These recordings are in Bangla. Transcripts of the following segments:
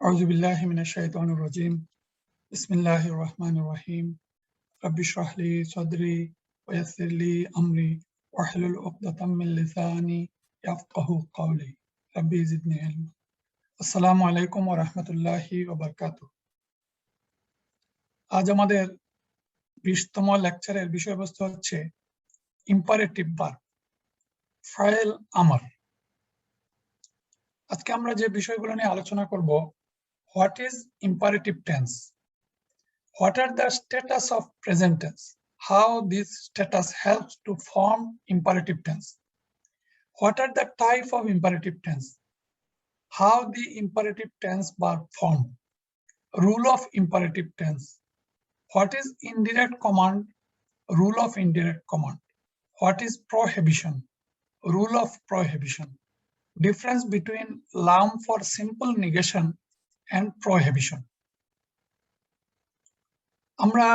أعوذ بالله من الشيطان الرجيم بسم الله الرحمن الرحيم رب اشرح لي صدري ويسر لي أمري واحلل عقدة من لساني يفقهوا قولي ربي زدني علما আসসালামু আলাইকুম ওয়া রাহমাতুল্লাহি ওয়া বারাকাতুহু। আজ আমাদের 20তম লেকচারের বিষয়বস্তু হচ্ছে ইম্পারেটিভ ভার্ব, ফাইল আমর। আজকে আমরা যে বিষয়গুলো নিয়ে আলোচনা করব, what is imperative tense, what are the status of present tense, how this status helps to form imperative tense, what are the type of imperative tense, how the imperative tense verb formed, rule of imperative tense, what is indirect command, rule of indirect command, what is prohibition, rule of prohibition, difference between lam for simple negation and prohibition. আমরা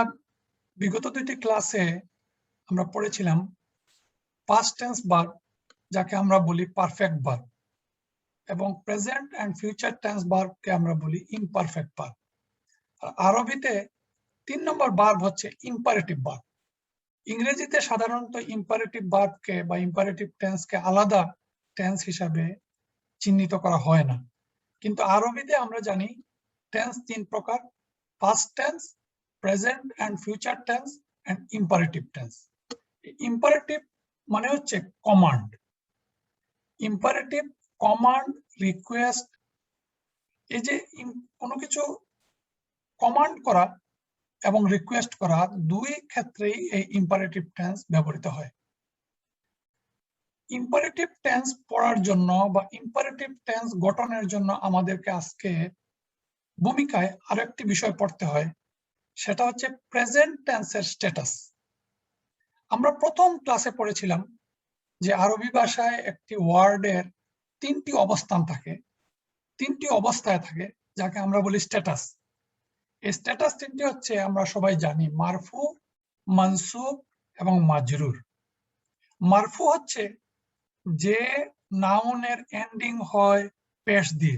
বিগত দুইটি ক্লাসে আমরা পড়েছিলাম পাস্ট টেন্স ভার্ব, যাকে আমরা বলি পারফেক্ট ভার্ব, এবং প্রেজেন্ট এন্ড ফিউচার টেন্স ভার্বকে আমরা বলি ইমপারফেক্ট ভার্ব। আরবিতে 3 নম্বর ভার্ব হচ্ছে ইম্পারেটিভ ভার্ব। ইংরেজিতে সাধারণত ইম্পারেটিভ ভার্বকে বা ইম্পারেটিভ টেন্সকে আলাদা টেন্স হিসাবে চিহ্নিত করা হয় না, কিন্তু আরবিতে আমরা জানি টেন্স 3 প্রকার: past tense, present and future tense and imperative tense. Imperative মানে হচ্ছে কমান্ড। ইম্পারেটিভ কমান্ড, রিকোয়েস্ট, এই যে কোনো কিছু কমান্ড করা এবং রিকোয়েস্ট করা, দুই ক্ষেত্রেই এই ইম্পারেটিভ টেন্স ব্যবহৃত হয়। ইম্পারেটিভ টেন্স পড়ার জন্য বা ইম্পারেটিভ টেন্স গঠনের জন্য আমাদেরকে আজকে ভূমিকায় আরেকটি বিষয় পড়তে হয়, সেটা হচ্ছে প্রেজেন্ট টেন্সের স্ট্যাটাস। আমরা প্রথম ক্লাসে পড়েছিলাম যে আরবি ভাষায় একটি ওয়ার্ডের 3টি অবস্থান থাকে, 3টি অবস্থায় থাকে, যাকে আমরা বলি স্ট্যাটাস। এই স্ট্যাটাস 3টি হচ্ছে, আমরা সবাই জানি, মারফু, মানসুব এবং মাজরুর। মারফু হচ্ছে যে নাউনের এন্ডিং হয় পেশ দিয়ে,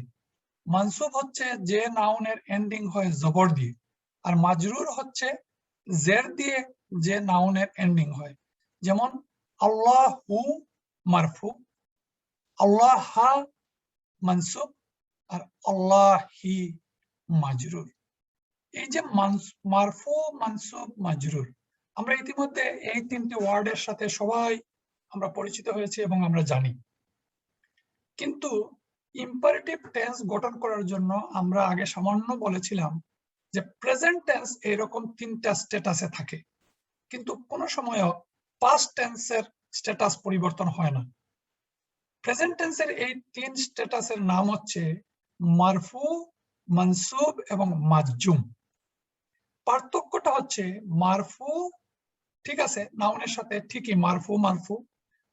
মানসুব হচ্ছে যে নাউনের এন্ডিং হয় জবর দিয়ে, আর মাজরুর হচ্ছে জের দিয়ে যে নাউনের এন্ডিং হয়। যেমন আল্লাহু মারফু, আল্লাহা মানসুব, আর আল্লাহি মাজরুর। এই যে মারফু, মানসুব, মাজরুর, আমরা ইতিমধ্যে এই 3টি ওয়ার্ডের সাথে সবাই আমরা পরিচিত হয়েছি এবং আমরা জানি। কিন্তু ইম্পারেটিভ টেন্স গঠন করার জন্য আমরা আগে সামান্য বলেছিলাম যে প্রেজেন্ট টেন্স এরকম 3টা স্ট্যাটাসে থাকে, কিন্তু কোনো সময়ও পাস্ট টেন্সের স্ট্যাটাস পরিবর্তন হয় না। প্রেজেন্ট টেন্সের এই 3 স্ট্যাটাসের নাম হচ্ছে মারফু, মানসুব এবং মাজজুম। পার্থক্যটা হচ্ছে, মারফু ঠিক আছে, নাউনের সাথে ঠিকই মারফু মারফু,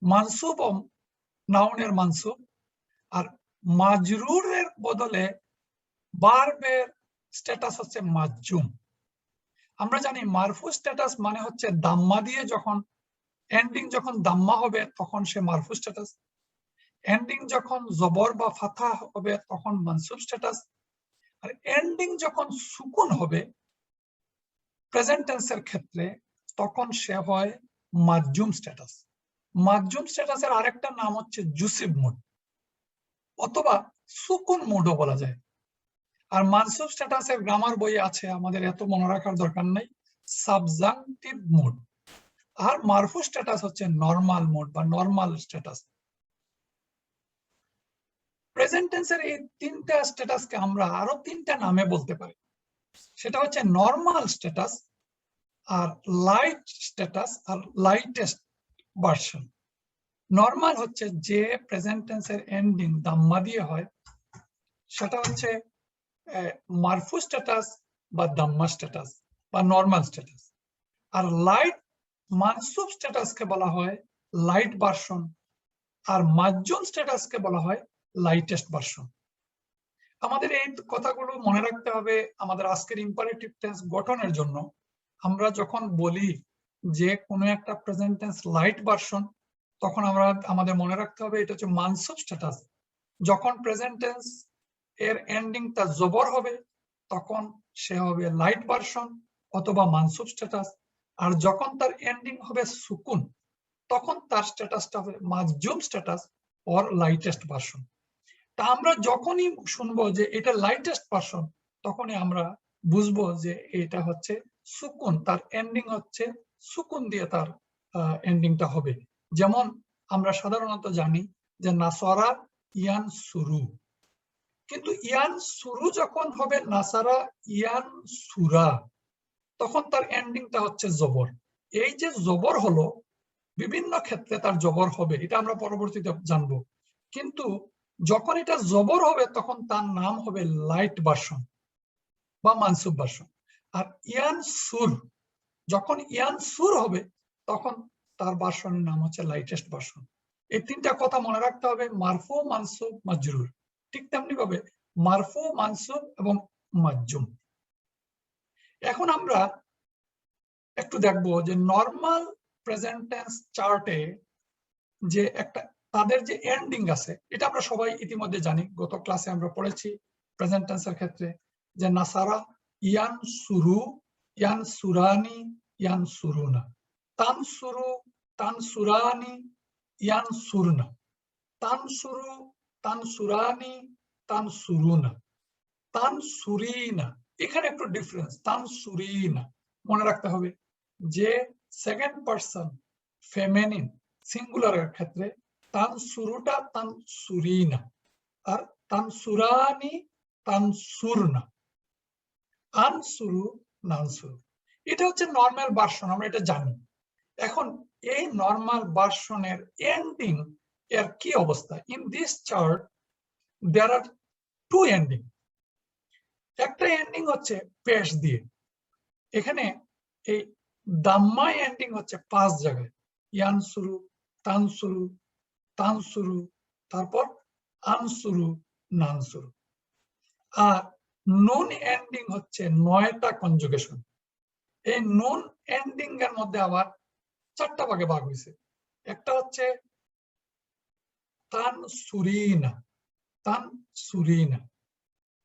মানসুব ও নাউনের মানসুব, আর মাজরুরের বদলে ভার্বের স্ট্যাটাস হচ্ছে মাজজুম। আমরা জানি মারফু স্ট্যাটাস মানে হচ্ছে দাম্মা দিয়ে, যখন এন্ডিং যখন দাম্মা হবে তখন সে মারফু স্ট্যাটাস, এন্ডিং যখন জবর বা ফাথা হবে তখন মানসুব স্ট্যাটাস, আর এন্ডিং যখন সুকুন হবে প্রেজেন্ট টেন্সের ক্ষেত্রে তখন সে হয় মাজজুম স্ট্যাটাস। মাজজুম স্ট্যাটাসের আরেকটা নাম হচ্ছে জুসিব মুড অথবা সুকুন মুডও বলা যায়। আর মানসুব স্ট্যাটাসের গ্রামার বই আছে, আমাদের এত মনে রাখার দরকার নাই, সাবজাংটিভ মুড। আর মারফু স্ট্যাটাস হচ্ছে নরমাল মুড বা নরমাল স্ট্যাটাস। প্রেজেন্ট টেন্সের এই 3টা স্ট্যাটাসকে আমরা আরো 3টা নামে বলতে পারি, সেটা হচ্ছে নরমাল স্ট্যাটাস, আর লাইট স্ট্যাটাস, আর লাইটেস্ট ভার্সন। নরমাল হচ্ছে যে প্রেজেন্ট টেন্সের এন্ডিং দাম্মা দিয়ে হয়, সেটা হচ্ছে মারফু স্ট্যাটাস বা দাম্মা স্ট্যাটাস বা নরমাল স্ট্যাটাস। আর লাইট মানসুব স্ট্যাটাসকে বলা হয় লাইট ভার্সন, আর মাজজুম স্ট্যাটাসকে বলা হয় লাইটেস্ট ভার্সন। আমাদের এই কথাগুলো মনে রাখতে হবে আমাদের আজকের ইম্পারেটিভ টেন্স গঠনের জন্য। আমরা যখন বলি যে কোনো একটা প্রেজেন্ট টেন্স লাইট ভার্সন, তখন আমাদের মনে রাখতে হবে এটা হচ্ছে মানসুব স্ট্যাটাস। যখন প্রেজেন্ট টেন্স এর এন্ডিংটা জবর হবে তখন সে হবে লাইট ভার্সন অথবা মানসুব স্ট্যাটাস, আর যখন তার এন্ডিং হবে সুকুন তখন তার স্ট্যাটাসটা হবে মাজজুম স্ট্যাটাস অর লাইটেস্ট ভার্সন। তা আমরা যখনই শুনবো যে এটা লাইটেস্ট ভার্সন তখনই আমরা বুঝবো যে এটা হচ্ছে সুকুন, তার এন্ডিং হচ্ছে সুকুন দিয়ে তার এন্ডিংটা হবে। যেমন আমরা সাধারণত জানি যে নাসারা ইয়ান সুরু, কিন্তু ইয়ান সুরু যখন হবে নাসারা ইয়ান সুরা তখন তার এন্ডিংটা হচ্ছে জবর। এই যে জবর হলো বিভিন্ন ক্ষেত্রে তার জবর হবে, এটা আমরা পরবর্তীতে জানবো, কিন্তু যখন এটা জবর হবে তখন তার নাম হবে লাইট ভার্সন বা মানসুব ভার্সন। আর ইয়ান সুর, যখন ইয়ান সুর হবে তখন তার ভার্সনের নাম হচ্ছে লাইটেস্ট ভার্সন। এই তিনটা কথা মনে রাখতে হবে, মারফু, মানসুব, মাজরুর। ঠিক তেমনি ভাবে মারফু, মানসুব এবং মাজজুম। এখন আমরা একটু দেখবো যে নর্মাল প্রেজেন্ট টেন্স চার্টে যে একটা তাদের যে এন্ডিং আছে, এটা আমরা সবাই ইতিমধ্যে জানি, গত ক্লাসে আমরা পড়েছি প্রেজেন্ট টেন্সের ক্ষেত্রে যে নাসারা ইয়ান সুরু, ইয়ান সুরানি, ইয়ান সুরুনা, তান সুরু, তান সুরানি, ইয়ান সুরনা, তান সুরু, তান সুরানি, তান সুরুনা, তান সুরিনা। এখানে একটু ডিফারেন্স, তান সুরিনা মনে রাখতে হবে যে সেকেন্ড পারসন ফেমিনিন সিঙ্গুলারের ক্ষেত্রে তান সুরুটা তান সুরিনা, আর তান সুরানি তান সুরনা, আন সুরু নান সুরু। এটা হচ্ছে নর্মাল ভার্সন, আমরা এটা জানি। এখন এই নর্মাল ভার্সনের এন্ডিং এর কি অবস্থা? In this chart there are two ending. একটা এন্ডিং হচ্ছে পেশ দিয়ে, এখানে এই দাম্মা এন্ডিং হচ্ছে 5 জায়গায়, ইয়ান সুরু, তান সুরু, তান সুরু, তারপর আন সুরু, নান সুরু। আর নুন এন্ডিং হচ্ছে 9টা কনজুগেশন। এই নুন এন্ডিং এর মধ্যে আবার 4টা ভাগে ভাগ হয়েছে। একটা হচ্ছে তান সুরিনা, তান সুরিনা,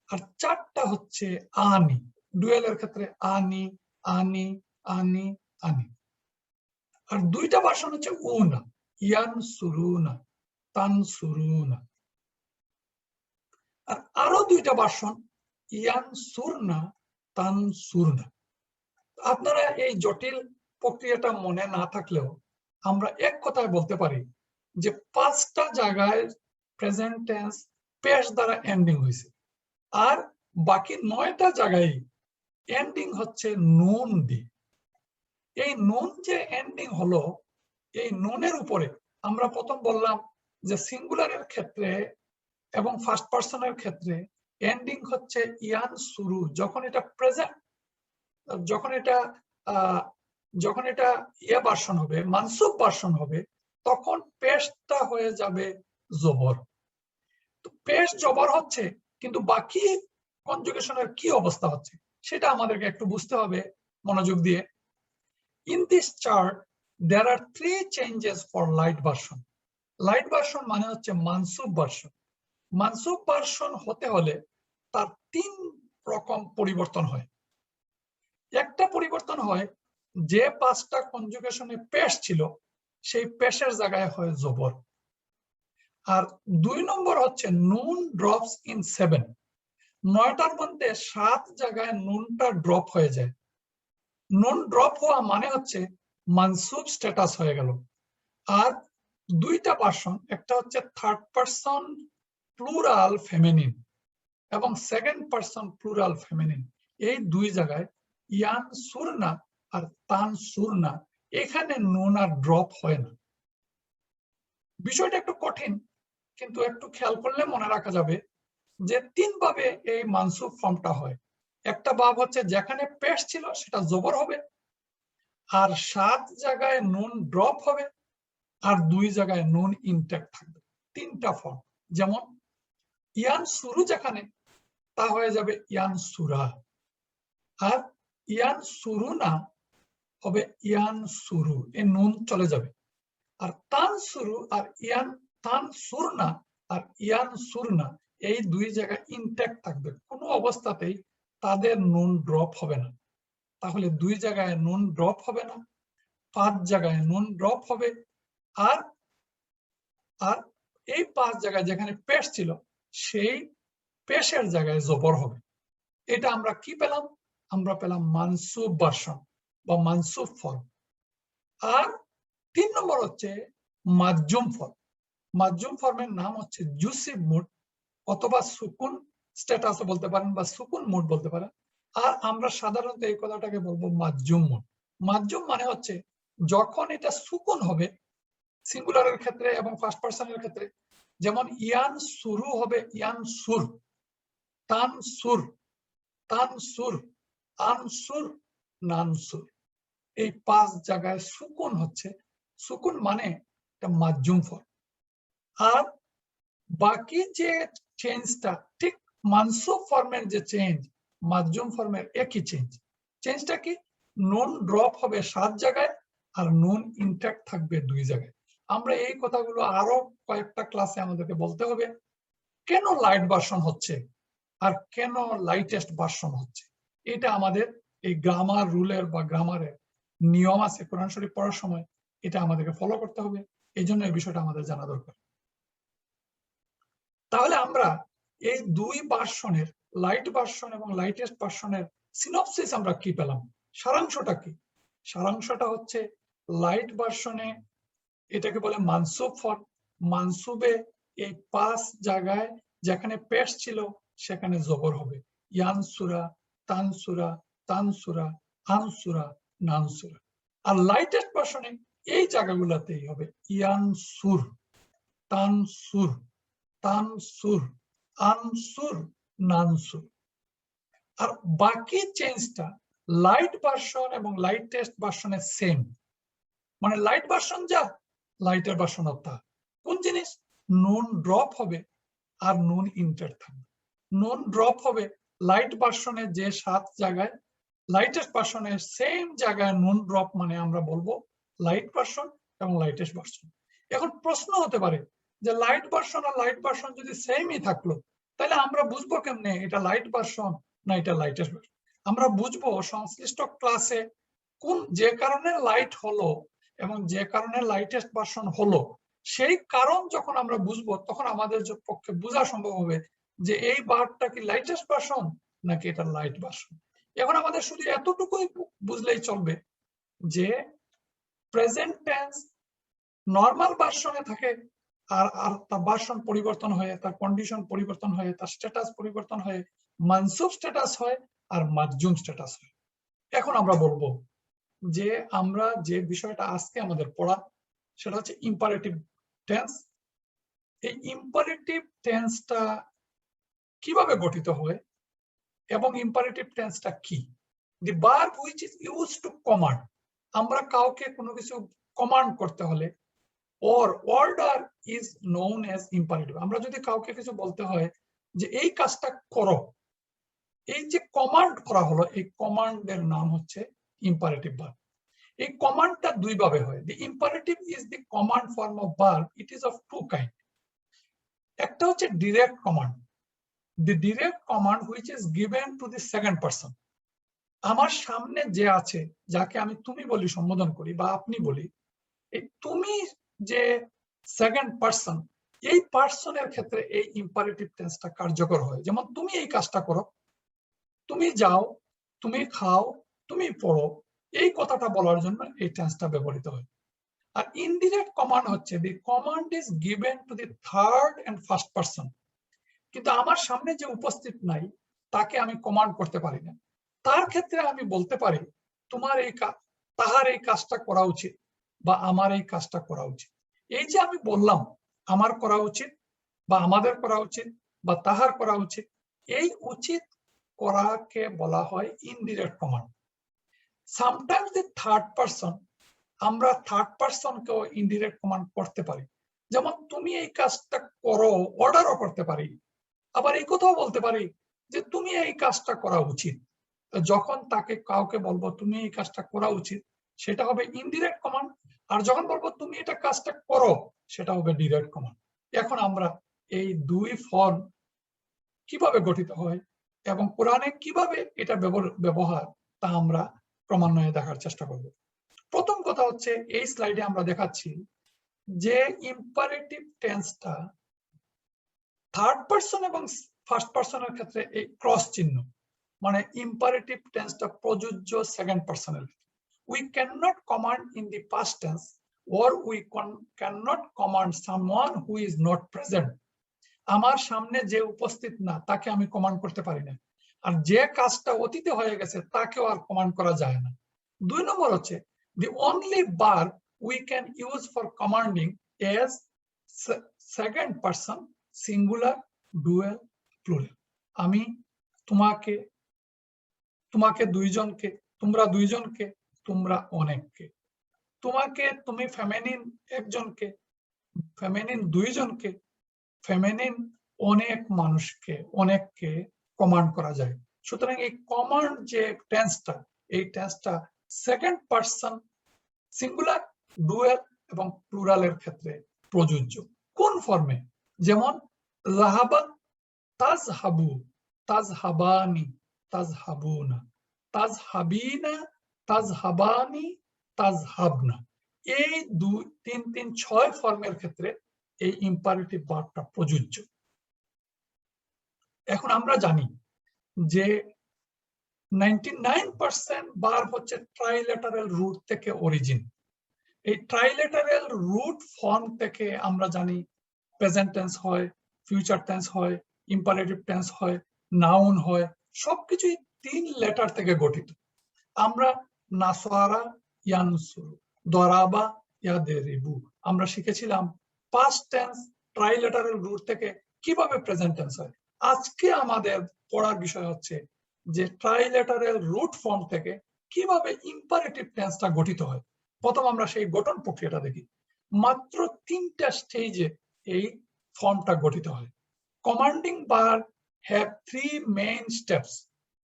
আর 4টা হচ্ছে আনি। ডুয়েলের ক্ষেত্রে আনি, আনি, আনি, আনি। আর 2টা ভার্সন হচ্ছে উনা, ইয়ান সুরুনা, তান সুরুনা। আর আরো 2টা ভার্সন ইয়ান সুরনা, তান সুরনা। আপনারা এই জটিল প্রক্রিয়াটা মনে না থাকলেও আমরা এক কথায় বলতে পারি যে 5টা জায়গায় প্রেজেন্ট টেন্স পেশ দ্বারা এন্ডিং হয়েছে, আর বাকি 9টা জায়গায় এন্ডিং হচ্ছে নুন দিয়ে। এই নুন যে এন্ডিং হলো, এই নুনের উপরে আমরা প্রথম বললাম যে সিঙ্গুলারের ক্ষেত্রে এবং ফার্স্ট পারসনের ক্ষেত্রে এন্ডিং হচ্ছে ইয়ান সুরু, যখন এটা প্রেজেন্ট, যখন এটা ইয়ে ভার্সন হবে, মানসুব ভার্সন হবে, তখন পেশটা হয়ে যাবে জবর। তো পেশ জবর হচ্ছে, কিন্তু বাকি কনজুগেশনের কি অবস্থা হচ্ছে সেটা আমাদেরকে একটু বুঝতে হবে মনোযোগ দিয়ে। In this chart, there are 3 changes for light version. Light version মানে হচ্ছে মানসুব ভার্সন। মানসুব ভার্সন হতে হলে তার 3 রকম পরিবর্তন হয়। একটা পরিবর্তন হয় যে 5টা কনজুগেশনে পেশ ছিল সেই পেশের জায়গায় হয় জবর। আর 2 নম্বর হচ্ছে নুন ড্রপস ইন 7। 9টার মধ্যে 7 জায়গায় নুনটা ড্রপ হয়ে যায়। নুন ড্রপ হওয়া মানে হচ্ছে মানসুব স্ট্যাটাস হয়ে গেল। আর 2টা ভার্সন, একটা হচ্ছে থার্ড পারসন প্লুরাল ফেমিনিন এবং সেকেন্ড পারসন প্লুরাল ফেমিনিন, এই 2 জায়গায় ইয়ান সুরনা আর তান সুরনা, এখানে নুন আর ড্রপ হয় না। বিষয়টা একটু কঠিন, কিন্তু একটু খেয়াল করলে মনে রাখা যাবে যে 3 ভাবে এই মানসুব ফর্মটা হয়। একটা ভাব হচ্ছে যেখানে পেশ ছিল সেটা জবর হবে, আর 7 জায়গায় নুন ড্রপ হবে, আর 2 জায়গায় নুন ইনট্যাক্ট থাকবে। 3টা ফর্ম। যেমন ইয়ান সুরু যেখানে, তা হয়ে যাবে ইয়ান সুরা, আর ইয়ান সুরুনা হবে ইয়ান সুরু, এ নুন চলে যাবে। আর তান সুরু আর ইয়ান তান সুরনা আর ইয়ান সুরনা, এই দুই জায়গায় ইনট্যাক্ট থাকবে, কোনো অবস্থাতেই তাদের নুন ড্রপ হবে না। তাহলে দুই জায়গায় নুন ড্রপ হবে না, 5 জায়গায় নুন ড্রপ হবে, আর আর এই 5 জায়গায় যেখানে পেশ ছিল সেই পেশের জায়গায় জবর হবে। এটা আমরা কি পেলাম? আমরা পেলাম মানসুব ভার্সন বা মানসুব ফর্ম। আর 3 নম্বর হচ্ছে মাজজুম ফর্ম। মাজজুম ফর্মের নাম হচ্ছে জুসিভ মুড অথবা সুকুন স্ট্যাটাস বলতে পারেন বা সুকুন মুড বলতে পারেন। আর আমরা সাধারণত এই কথাটাকে বলবো মাজজুম মুড। মাজজুম মানে হচ্ছে যখন এটা সুকুন হবে সিঙ্গুলারের ক্ষেত্রে এবং ফার্স্ট পারসনের ক্ষেত্রে, যেমন ইয়ান সুরু হবে ইয়ান সুর, তান সুর তান সুর, আনসুর নানসুর। এই 5 জায়গায় সুকুন হচ্ছে, সুকুন মানে এটা মাজজুম ফর্ম। আর বাকি যে চেঞ্জটা ঠিক মানসুব ফর্মের যে চেঞ্জ, মাজজুম ফর্মের একই চেঞ্জ। চেঞ্জটা কি? নুন ড্রপ হবে 7 জায়গায় আর নুন ইনট্যাক্ট থাকবে 2 জায়গায়। আমরা এই কথাগুলো আরো কয়েকটা ক্লাসে আমাদেরকে বলতে হবে। কেন লাইট ভার্সন হচ্ছে আর কেন লাইটেস্ট ভার্সন হচ্ছে, এটা আমাদের এই গ্রামার রুলের বা গ্রামারের নিয়ম আছে কোরআন শরীফ পড়ার সময়, এটা আমাদেরকে ফলো করতে হবে। এই জন্য এই বিষয়টা আমাদের জানা দরকার। তাহলে আমরা এই দুই ভার্সনের, লাইট ভার্সন এবং লাইটেস্ট ভার্সনের সিনপসিস আমরা কি পেলাম, সারাংশটা কি? সারাংশটা হচ্ছে লাইট ভার্সনে এটাকে বলে মানসুব ফর্ম। মানসুবে এই 5 জায়গায় যেখানে পেশ ছিল সেখানে জবর হবে, ইয়ানসুরা, তানসুরা, তানসুরা, আনসুরা, নানসুরা। আর লাইটেস্ট ভার্সনে এই জায়গাগুলোতেই হবে ইয়ানসুর, তানসুর, তানসুর, আনসুর, নানসুর। আর বাকি চেঞ্জটা লাইট ভার্সন এবং লাইটেস্ট ভার্সনের সেম। মানে লাইট ভার্সন যা, লাইটের ভার্সন তা। কোন জিনিস? নুন ড্রপ হবে আর নুন ইনট্যাক্ট থাকবে। নুন ড্রপ হবে লাইট ভার্সনে যে 7 জায়গায়, লাইটেস্ট ভার্সনের সেম জায়গায় নুন ড্রপ, মানে আমরা বলবো লাইট ভার্সন এবং লাইটেস্ট ভার্সন। এখন প্রশ্ন হতে পারে যে লাইট ভার্সন আর লাইট ভার্সন যদি সেমই থাকলো তাহলে আমরা বুঝবো কেমনে এটা লাইট ভার্সন না এটা লাইটেস্ট ভার্সন? আমরা বুঝবো সংশ্লিষ্ট ক্লাসে কোন যে কারণে লাইট হলো এবং যে কারণে লাইটেস্ট ভার্সন হলো, সেই কারণ যখন আমরা বুঝবো তখন আমাদের পক্ষে বোঝা সম্ভব হবে যে এই বারটা কি লাইটেস্ট ভার্সন নাকি এটা লাইট ভার্সন। এখন আমাদের শুধু এতটুকুই বুঝলেই চলবে যে প্রেজেন্ট টেন্স নর্মাল ভার্সনে থাকে আর তার ভার্সন পরিবর্তন হয়ে, তার কন্ডিশন পরিবর্তন হয়ে, তার স্ট্যাটাস পরিবর্তন হয়ে মানসুব স্ট্যাটাস হয় আর মাজজুম স্ট্যাটাস হয়। এখন আমরা বলবো যে আমরা যে বিষয়টা আজকে আমাদের পড়া সেটা হচ্ছে ইম্পারেটিভ টেন্স। এই ইম্পারেটিভ টেন্সটা কিভাবে গঠিত হয় এবং ইম্পারেটিভ টেন্সটা কি? The verb which is used to command. আমরা কাউকে কোনো কিছু কমান্ড করতে হলে or order is known as imperative। আমরা যদি কাউকে কিছু বলতে হয় যে এই কাজটা করো, এই যে কমান্ড করা হলো এই কমান্ডের নাম হচ্ছে ইম্পারেটিভ ভার্ব। এই কমান্ডটা দুই ভাবে হয়। The imperative is the command form of verb. It is of two kind. একটা হচ্ছে direct command, the direct command which is given to the second person. আমার সামনে যে আছে, যাকে আমি তুমি বলি সম্বোধন করি বা আপনি বলি, এই তুমি যে সেকেন্ড পারসন, এই পারসনের ক্ষেত্রে এই ইম্পারেটিভ টেন্সটা কার্যকর হয়। যেমন তুমি এই কাজটা করো, তুমি যাও, তুমি খাও, তুমি পড়ো, এই কথাটা বলার জন্য এই টেন্সটা ব্যবহৃত হয়। আর ইনডিরেক্ট কমান্ড হচ্ছে the command is given to the third and first person. কিন্তু আমার সামনে যে উপস্থিত নাই তাকে আমি কমান্ড করতে পারি না। তার ক্ষেত্রে আমি বলতে পারি তোমার এই তাহার এই কাজটা করা উচিত বা আমার এই কাজটা করা উচিত। এই যে আমি বললাম আমার করা উচিত বা আমাদের করা উচিত বা তাহার করা উচিত, এই উচিত করাকে বলা হয় indirect command. Sometimes the third person, আমরা থার্ড পারসনকেও ইনডিরেক্ট কমান্ড করতে পারি। যেমন তুমি এই কাজটা করো, অর্ডারও করতে পারি। আবার এই কথাও বলতে পারি যে তুমি এই কাজটা করা উচিত। যখন তাকে কাউকে বলবো তুমি এই কাজটা করা উচিত, সেটা হবে ইনডিরেক্ট কমান্ড। আর যখন বলবো তুমি এটা কাজটা করো, সেটা হবে ডিরেক্ট কমান্ড। এখন আমরা এই দুই ফর্ম কিভাবে গঠিত হয় এবং কোরআনে কিভাবে এটা ব্যবহার তা আমরা ক্রমান্বয়ে দেখার চেষ্টা করব। প্রথম কথা হচ্ছে এই স্লাইডে আমরা দেখাচ্ছি যে ইম্পারেটিভ টেন্সটা থার্ড পারসন এবং ফার্স্ট পারসনের ক্ষেত্রে এই ক্রস চিহ্ন, মানে ইম্পারেটিভ টেন্সটা প্রযোজ্য second পারসনের। We cannot command in the past tense or we cannot command someone who is not present. আমার সামনে যে উপস্থিত না তাকে আমি কমান্ড করতে পারি না, আর যে কাজটা অতীতে হয়ে গেছে তাকেও আর কমান্ড করা যায় না। 2 নম্বর হচ্ছে the only verb we can use for commanding is second person singular dual plural. আমি তোমাকে, তোমাকে দুইজনকে, তোমরা দুইজনকে, তোমরা অনেককে, তোমাকে তুমি ফেমিনিন একজনকে, ফেমিনিন দুইজনকে, ফেমিনিন অনেক মানুষকে, অনেককে কমান্ড করা যায়। সুতরাং এই কমান্ড যে টেন্সটা, এই টেন্সটা সেকেন্ড পারসন সিঙ্গুলার ডুয়াল এবং প্লুরালের ক্ষেত্রে প্রযোজ্য। কোন ফর্মে? যেমন যাহাবা তাজহাবু, তাজহাবানি, তাজহাবুনা, তাজহাবিনা, তাজহাবানি, তাজহাবনা। এই 2, 3, 3, 6 ফর্মের ক্ষেত্রে এই ইম্পারেটিভ ভার্বটা প্রযোজ্য। এখন আমরা জানি যে 99% ভার্ব হচ্ছে ট্রাইলেটারাল রুট থেকে অরিজিন। এই ট্রাইলেটারাল রুট ফর্ম থেকে আমরা জানি প্রেজেন্ট টেন্স হয়, ফিউচার টেন্স হয়, ইম্পারেটিভ টেন্স হয়, নাউন হয়, সবকিছুই 3 লেটার থেকে গঠিত। আমরা নাসারা ইয়ানসুরু, দরাবা ইয়াদেরিবু আমরা শিখেছিলাম পাস্ট টেন্স ট্রাইলেটারাল রুট থেকে কিভাবে প্রেজেন্ট টেন্স হয়। আজকে আমাদের পড়ার বিষয় হচ্ছে যে ট্রাইলেটারাল রুট ফর্ম থেকে কিভাবে ইম্পারেটিভ টেন্সটা গঠিত হয়। প্রথম আমরা সেই গঠন প্রক্রিয়াটা দেখি। মাত্র 3টা স্টেজে এই ফর্মটা গঠিত হয়। Commanding verb have 3 main steps.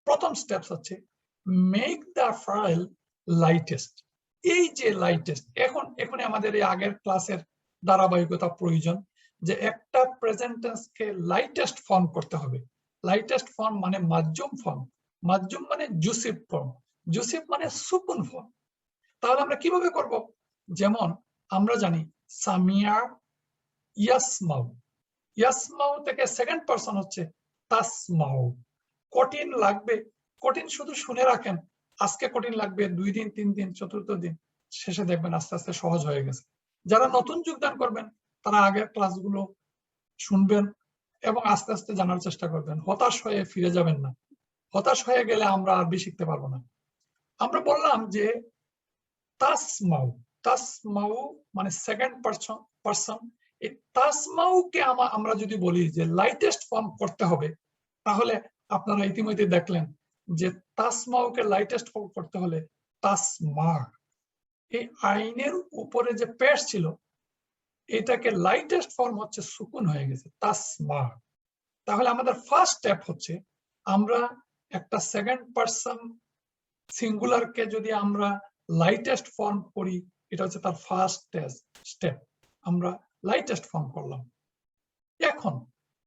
প্রথম স্টেপস হচ্ছে মেক দ্য ফাইল লাইটেস্ট। এই যে লাইটেস্ট, এখন আমাদের এই আগের ক্লাসের ধারাবাহিকতা প্রয়োজন যে একটা প্রেজেন্ট টেন্সকে লাইটেস্ট ফর্ম করতে হবে। লাইটেস্ট ফর্ম মানে মাধ্যম ফর্ম, মাধ্যম মানে জুসিফ ফর্ম, জুসিফ মানে সুকুন ফর্ম। তাহলে আমরা কিভাবে করব? যেমন আমরা জানি সামিয়া ইয়াসমাউ, ইয়াসমাউ থেকে সেকেন্ড পারসন হচ্ছে তাসমাউ। কঠিন লাগবে, কঠিন শুধু শুনে রাখেন, আজকে কঠিন লাগবে, 2 দিন 3 দিন, চতুর্থ দিন শেষে দেখবেন আস্তে আস্তে সহজ হয়ে গেছে। যারা নতুন যোগদান করবেন তারা আগের ক্লাসগুলো শুনবেন এবং আস্তে আস্তে জানার চেষ্টা করবেন। হতাশ হয়ে ফিরে যাবেন না, হতাশ হয়ে গেলে আমরা আর বেশি শিখতে পারবো না। আমরা বললাম যে তাসমাউ, তাসমাউ মানে সেকেন্ড পারসন। এই তাসমাউকে আমরা যদি বলি যে লাইটেস্ট ফর্ম করতে হবে, তাহলে আপনারা ইতিমধ্যে দেখলেন যে তাসমাউকে লাইটেস্ট ফর্ম করতে হলে তাসমা, এই আইনের উপরে যে পেশ ছিল এটাকে লাইটেস্ট ফর্ম হচ্ছে সুকুন হয়ে গেছে তাসমা। তাহলে আমাদের ফার্স্ট স্টেপ হচ্ছে আমরা একটা সেকেন্ড পারসন সিঙ্গুলারকে যদি আমরা লাইটেস্ট ফর্ম করি, এটা হচ্ছে তার ফার্স্ট স্টেপ, আমরা লাইটেস্ট ফর্ম করলাম। এখন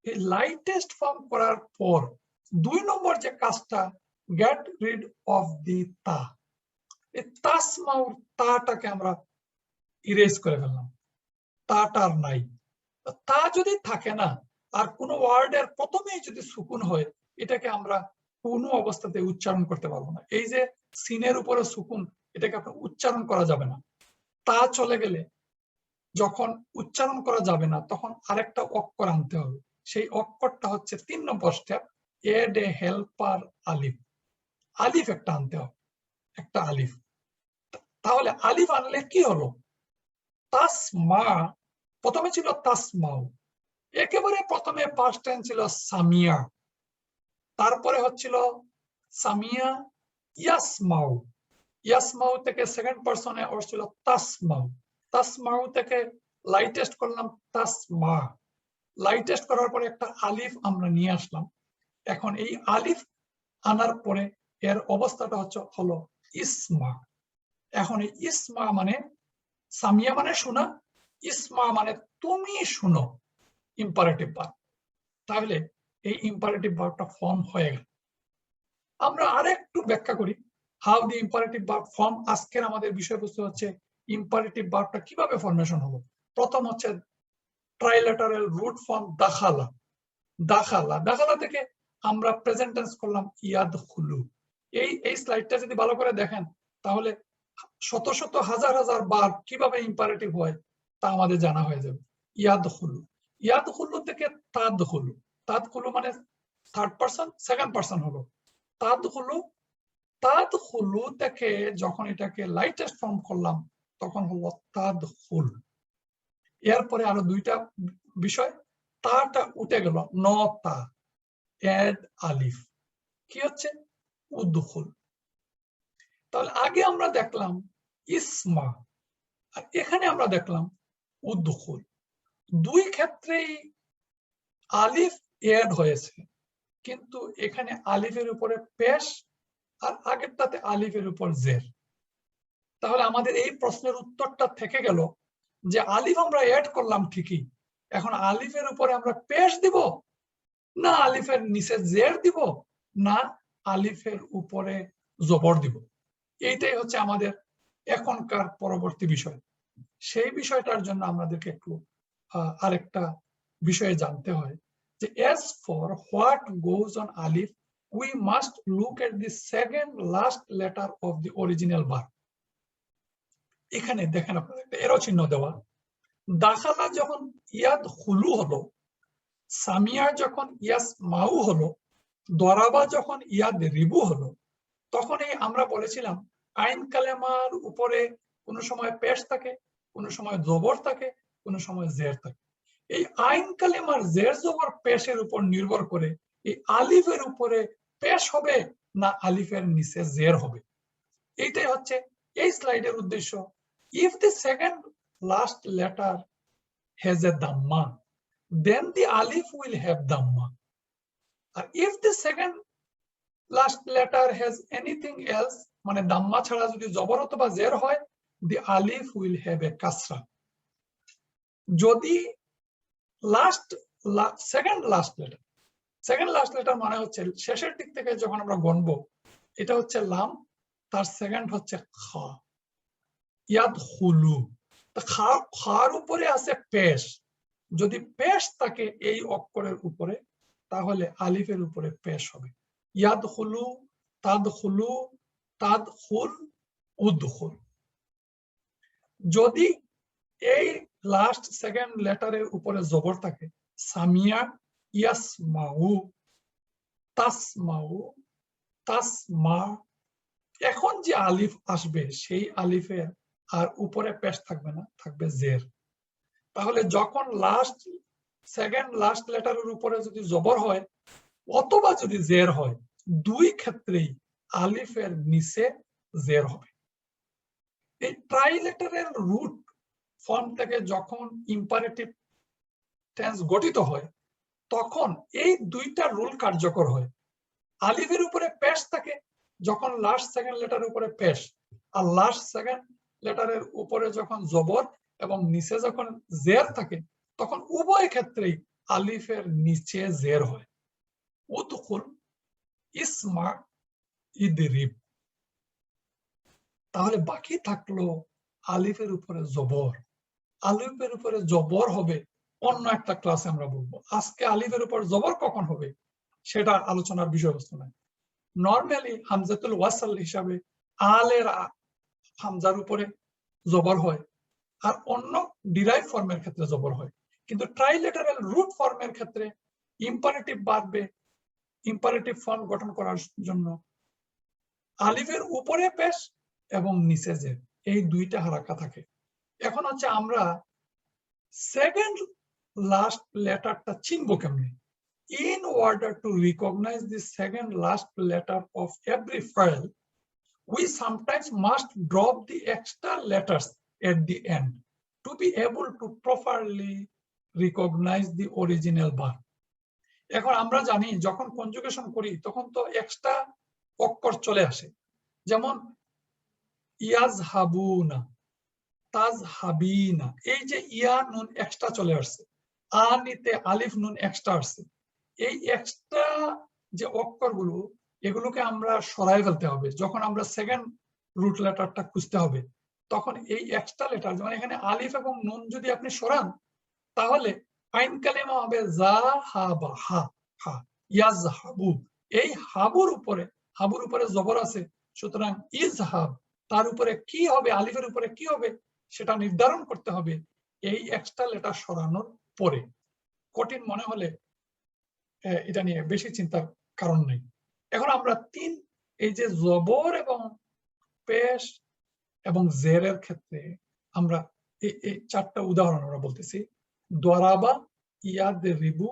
এই লাইটেস্ট ফর্ম করার পর 2 নম্বর যে কাজটা, গেট রিড অফ দি তা। এই তাসমাউর তাটাকে আমরা ইরেজ করে ফেললাম, তাটা আর নাই। তা যদি থাকে না, আর কোনো ওয়ার্ডের প্রথমেই যদি সুকুন হয়, এটাকে আমরা কোনো অবস্থাতে উচ্চারণ করতে পারবো না। এই যে সিনের উপরে সুকুন, এটাকে আপনার উচ্চারণ করা যাবে না। তা চলে গেলে যখন উচ্চারণ করা যাবে না, তখন আরেকটা অক্ষর আনতে হবে। সেই অক্ষরটা হচ্ছে 3 নম্বর স্টেপ, এড এ হেল্পার আলিফ। আলিফ একটা আনতে হবে, একটা আলিফ। তাহলে আলিফ আনলে কি হলো? তাসমা, প্রথমে ছিল তাসমাউ, একেবারে প্রথমে পাস্ট টেন্স ছিল সামিয়া, তারপরে হচ্ছিল সামিয়া ইয়াসমাউ, ইয়াসমাউ থেকে সেকেন্ড পারসনে হচ্ছিল তাসমাউ, তাসমাউ থেকে লাইটেস্ট করলাম তাসমা, লাইটেস্ট করার পরে একটা আলিফ আমরা নিয়ে আসলাম। এখন এই আলিফ আনার পরে এর অবস্থাটা হলো ইসমা। এখন এই ইসমা মানে সামিয়া মানে শোনা, ইসমা মানে তুমি শুনো, ইম্পারেটিভ ভার্ব। তাহলে এই ইম্পারেটিভ ভার্বটা ফর্ম হয়ে গেল। আমরা আরেকটু ব্যাখ্যা করি how the imperative verb form. আজকের আমাদের বিষয়বস্তু হচ্ছে ইম্পারেটিভ ভার্বটা কিভাবে ফরমেশন হলো। প্রথম হচ্ছে ট্রাইলেটারাল রুট ফর্ম দাখালা। দাখালা দাখালা থেকে আমরা প্রেজেন্ট টেন্স করলাম ইয়াদখুলু। এই স্লাইডটা যদি ভালো করে দেখেন তাহলে শত শত হাজার হাজার বার কিভাবে ইম্পারেটিভ হয় তা আমাদের জানা হয়ে যাবে। ইয়াদখুলু, ইয়াদখুলু থেকে তাদখুলু। তাদখুলু মানে থার্ড পারসন, সেকেন্ড পারসন হলো তাদখুলু। তাদখুলু থেকে যখন এটাকে লাইটেস্ট ফর্ম করলাম তখন হলো তাদখুল। এরপরে আরো দুইটা বিষয়, তাটা উঠে গেল, ন তা, এড আলিফ, কি হচ্ছে উদ্দুখুল। তাহলে আগে আমরা দেখলাম ইসমা, আর এখানে আমরা দেখলাম উদ্দুখুল। দুই ক্ষেত্রেই আলিফ এড হয়েছে, কিন্তু এখানে আলিফের উপরে পেশ আর আগেরটাতে আলিফের উপর জের। তাহলে আমাদের এই প্রশ্নের উত্তরটা থেকে গেল যে আলিফ আমরা এড করলাম ঠিকই, এখন আলিফের উপরে আমরা পেশ দিব না আলিফের নিচে জের দিব না আলিফের উপরে জবর দিব। এইটাই হচ্ছে আমাদের এখনকার পরবর্তী বিষয়। সেই বিষয়টার জন্য আমাদেরকে একটু আরেকটা বিষয়ে জানতে হয় যে as for what goes on alif we must look at the second last letter of the original verb. এখানে দেখেন আপনাদের একটা এরো চিহ্ন দেওয়া। দাখালা যখন ইয়াদখুলু হলো, সামিয়া যখন ইয়াসমাউ হলো, দরাবা যখন ইয়াদরিবু হলো, তখনই আমরা বলেছিলাম আইন কালেমার উপরে কোনো সময় পেশ থাকে, কোনো সময় জবর থাকে, কোনো সময় জের থাকে। এই আইন কালেমার জের জবর পেশের উপর নির্ভর করে এই আলিফের উপরে পেশ হবে না আলিফের নিচে জের হবে। এইটাই হচ্ছে এই স্লাইডের উদ্দেশ্য। If the second last letter has a dhamma, then the alif will have dhamma. And if the second last letter has anything else, মানে দাম্মা ছাড়া যদি জবর অথবা জের হয়, the alif will have a kasra. যদি সেকেন্ড লাস্ট লেটার মানে হচ্ছে শেষের দিক থেকে যখন আমরা গণবো, এটা হচ্ছে লাম, তার সেকেন্ড হচ্ছে খা, ইয়াদখুলু। খার উপরে আছে পেশ, যদি পেশ থাকে এই অক্ষরের উপরে তাহলে আলিফের উপরে পেশ হবে। ইয়াদখুলু, তাদখুলু, তাদখুল, উদখুল। যদি এই লাস্ট সেকেন্ড লেটারের উপরে জবর থাকে, সামিয়া, ইয়াসমাউ, তাসমাউ, তাসমা, এখন যে আলিফ আসবে সেই আলিফের আর উপরে পেশ থাকবে না, থাকবে জের। তাহলে যখন সেকেন্ড লাস্ট লেটারের উপরে যদি জবর হয় অথবা যদি জের হয়, দুই ক্ষেত্রেই আলিফের নিচে জের হবে। এই ট্রাইলেটারের রুট ফর্ম থেকে যখন ইম্পারেটিভ টেন্স গঠিত হয় তখন এই দুইটা রুল কার্যকর হয়। আলিফের উপরে পেশ থাকে যখন লাস্ট সেকেন্ড লেটারের উপরে পেশ, আর লাস্ট সেকেন্ড লেটারের উপরে যখন জবর এবং নিচে যখন জের থাকে তখন উভয় ক্ষেত্রেই আলিফের নিচে জের হয়। উদখুল, ইসমা, ইদরিব। তাহলে বাকি থাকলো আলিফের উপরে জবর। আলিফের উপরে জবর হবে অন্য একটা ক্লাসে আমরা বলবো। আজকে আলিফের উপর জবর কখন হবে সেটা আলোচনার বিষয়বস্তু নয়। নর্মালি হামজাতুল ওয়াসাল হিসাবে আলের হামজার উপরে জবর হয়, আর অন্য ডিরাইভ ফর্মের ক্ষেত্রে জবর হয়। কিন্তু ট্রাইলেটারাল রুট ফর্মের ক্ষেত্রে ইম্পারেটিভ ভার্বে ইম্পারেটিভ ফর্ম গঠন করার জন্য আলিফের উপরে পেশ এবং নিচে জের, এই দুইটা হারাকা থাকে। এখন হচ্ছে আমরা সেকেন্ড লাস্ট লেটারটা চিনবো কেমনে। In order to recognize the second last letter of every file, we sometimes must drop the extra letters at the end to be able to properly recognize the original verb. এখন আমরা জানি যখন কনজুগেশন করি তখন তো এক্সট্রা অক্ষর চলে আসে, যেমন ইয়াজহাবুনা, তাজহাবিনা, এই যে ইয়া নুন এক্সট্রা চলে আসছে, আনিতে আলিফ নুন এক্সট্রা আসছে। এই এক্সট্রা যে অক্ষরগুলো এগুলোকে আমরা সরাই ফেলতে হবে। যখন আমরা সেকেন্ড রুট লেটারটা খুঁজতে হবে তখন এই এক্সট্রা লেটার, যেমন এখানে আলিফ এবং নুন যদি আপনি সরান তাহলে আইন কালিমা হবে যা হা বা হা হা ইয়াজহাবু। এই হাবুর উপরে জবর আছে, সুতরাং ইজহাব তার উপরে কি হবে, আলিফের উপরে কি হবে সেটা নির্ধারণ করতে হবে এই এক্সট্রা লেটার সরানোর পরে। কঠিন মনে হলে এটা নিয়ে বেশি চিন্তার কারণ নেই। এখন আমরা এই যে জবর এবং পেশ এবং জেরের ক্ষেত্রে আমরা এই চারটা উদাহরণ আমরা বলতেছি। দরাবা, ইয়াদরিবু,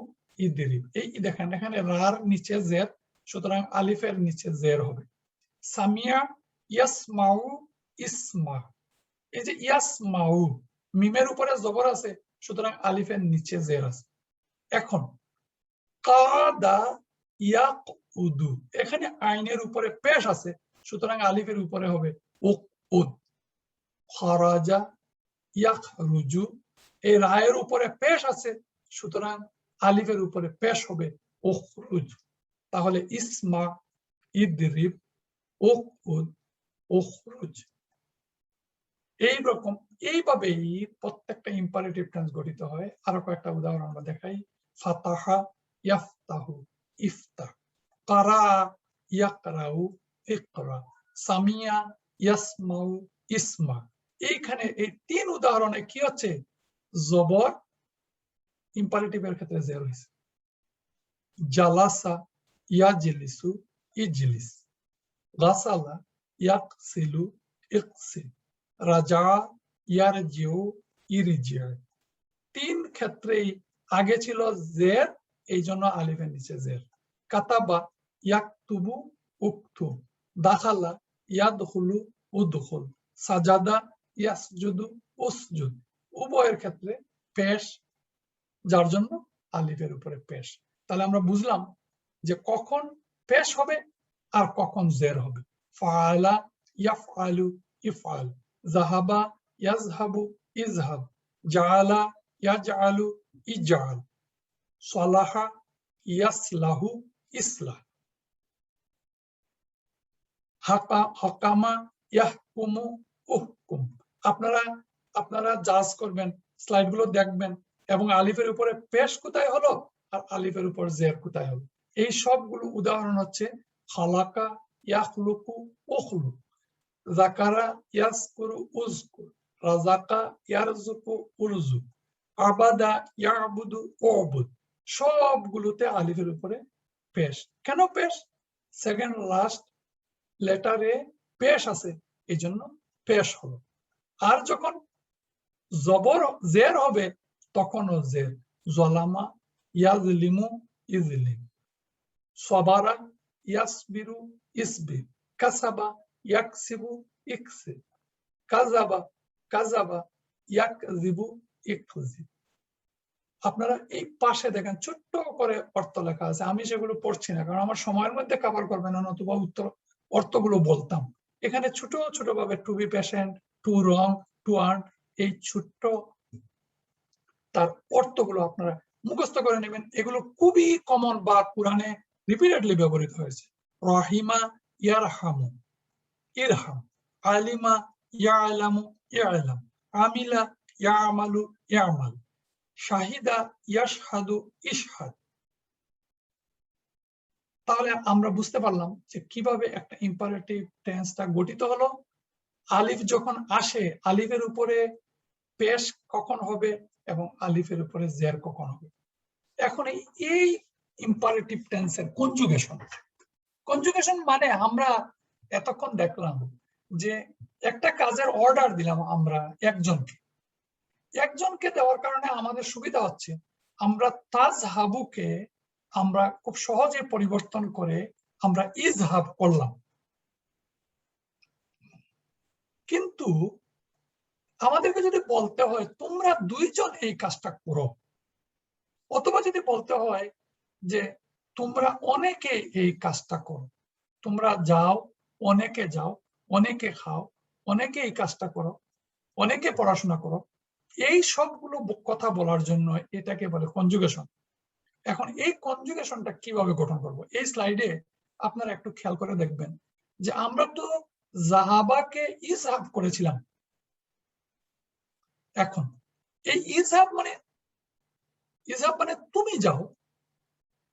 ইদরিব। এই দেখেন এখানে রার নিচে জের, সুতরাং আলিফের নিচে জের হবে। সামিয়া, ইয়াসমাউ, ইসমা। এই যে ইয়াসমাউ মিমের উপরে জবর আছে, সুতরাং আলিফের নিচে জের আছে। এখন কাদা, ইয়াকউদু, এখানে আইনের উপরে পেশ আছে, সুতরাং আলিফের উপরে হবে উকউদ। খারাজা, ইয়াখরুজু, এই রায়ের উপরে পেশ আছে, সুতরাং আলিফের উপরে পেশ হবে উখরুজ। তাহলে ইসমা, ইদরিব, উকউদ, উখরুজ। এইভাবেই প্রত্যেকটা ইম্পারেটিভ টেন্স গঠিত হয়। আরো কয়েকটা উদাহরণ আমরা দেখাই। ফাতাহা, ইয়াফতাহু, ইফতাহ। কারা, ইয়াকরাউ, ইকরা। সামিয়া, ইয়াসমাউ, ইসমা। এইখানে এই 3 উদাহরণে কি হচ্ছে, জবর ইম্পারেটিভের ক্ষেত্রে জের হয়েছে। জালাসা, ইয়াজলিসু, ইজলিস। গাসালা, ইয়াকসিলু, ইকসিল। রাজা, ইয়ারজিউ, ইরজিউ। 3 ক্ষেত্রেই আগে ছিল জের, এই জন্য আলিফের নিচে জের। কাতাবা, ইয়াকতুবু, উকতুব। দাখালা, ইয়াদখুলু, উদখুল। সাজাদা, ইয়াসজুদু, উসজুদ। উভয়ের ক্ষেত্রে পেশ, যার জন্য আলিফের উপরে পেশ। তাহলে আমরা বুঝলাম যে কখন পেশ হবে আর কখন জের হবে। ফাআলা, ইয়াফআলু, ইফআল। যাহাবা, ইয়াযহাবু, ইযহাব। জাআলা, ইয়াজআলু, ইজআল। সালাহা, ইয়াসলাহু, ইসলাহ। হাকামা, ইয়াহকুমু, উহকুম। আপনারা জাজ করবেন, স্লাইডগুলো দেখবেন এবং আলিফের উপরে পেশ কোথায় হলো আর আলিফের উপর জের কোথায় হলো। এই সবগুলো উদাহরণ হচ্ছে খালাকা, ইয়াখলুকু, উখলুক। যাকারা, ইয়াজকুরু, উযকুর। রাযাকা, ইয়ারযুকু, উরযুক। আবাদা, ইয়াবুদু, উবুদ। সবগুলোতে আলিফের উপরে পেশ। কেন পেশ? সেকেন্ড লাস্ট লেটারে পেশ আছে, এই জন্য পেশ হলো। আর যখন জবর জের হবে তখনও জের। জলামা, ইয়াজলিমু, ইজলিম। সবারা, ইয়াসবিরু, ইসবির। কাসাবা, ইয়াকসিবু, ইকসিব। কাযাবা, কাযাবা, ইয়াকযিবু, ইকযিব। আপনারা এই পাশে দেখেন ছোট্ট করে অর্থ লেখা আছে, আমি সেগুলো পড়ছি না কারণ আমার সময়ের মধ্যে কভার করবে না, নতুবা অর্থগুলো বলতাম। এখানে ছোট ছোট ভাবে to be patient, to wrong, to earn, এই ছোট্ট তার অর্থগুলো আপনারা মুখস্থ করে নেবেন। এগুলো খুবই কমন বা কোরআনে রিপিটেডলি ব্যবহৃত হয়েছে। রহিমা, ইয়ারহামু, ইরহাম। আলিমা, ইয়ালামু, ইয়ালাম। আমিলা, ইয়ামালু, ইয়ামাল। শাহিদা, ইয়াশহাদু, ইশহাদ। তাহলে আমরা বুঝতে পারলাম যে কিভাবে একটা ইম্পারেটিভ টেন্সটা গঠিত হলো। আলিফ যখন আসে, আলিফের উপরে পেশ কখন হবে এবং আলিফের উপরে জের কখন হবে। এখন এই ইম্পারেটিভ টেন্সের কনজুগেশন মানে আমরা এতক্ষণ দেখলাম যে একটা কাজের অর্ডার দিলাম আমরা একজনকে দেওয়ার কারণে আমাদের সুবিধা হচ্ছে, আমরা তাজহাবুকে আমরা খুব সহজে পরিবর্তন করে আমরা ইজহাব করলাম। কিন্তু আমাদেরকে যদি বলতে হয় তোমরা 2 জন এই কাজটা করো, অথবা যদি বলতে হয় যে তোমরা অনেকে এই কাজটা করো, তোমরা যাও, অনেকে যাও, অনেকে খাও, অনেকে এই কাজটা করো, অনেকে পড়াশোনা করো, এই সবগুলো কথা বলার জন্য এটাকে বলে কনজুগেশন। এখন এই কনজুগেশনটা কিভাবে গঠন করব? এই স্লাইডে আপনারা একটু খেয়াল করে দেখবেন যে আমরা তো জাহাবাকে ইজহাব করেছিলাম। এখন এই ইজহাব মানে তুমি যাও।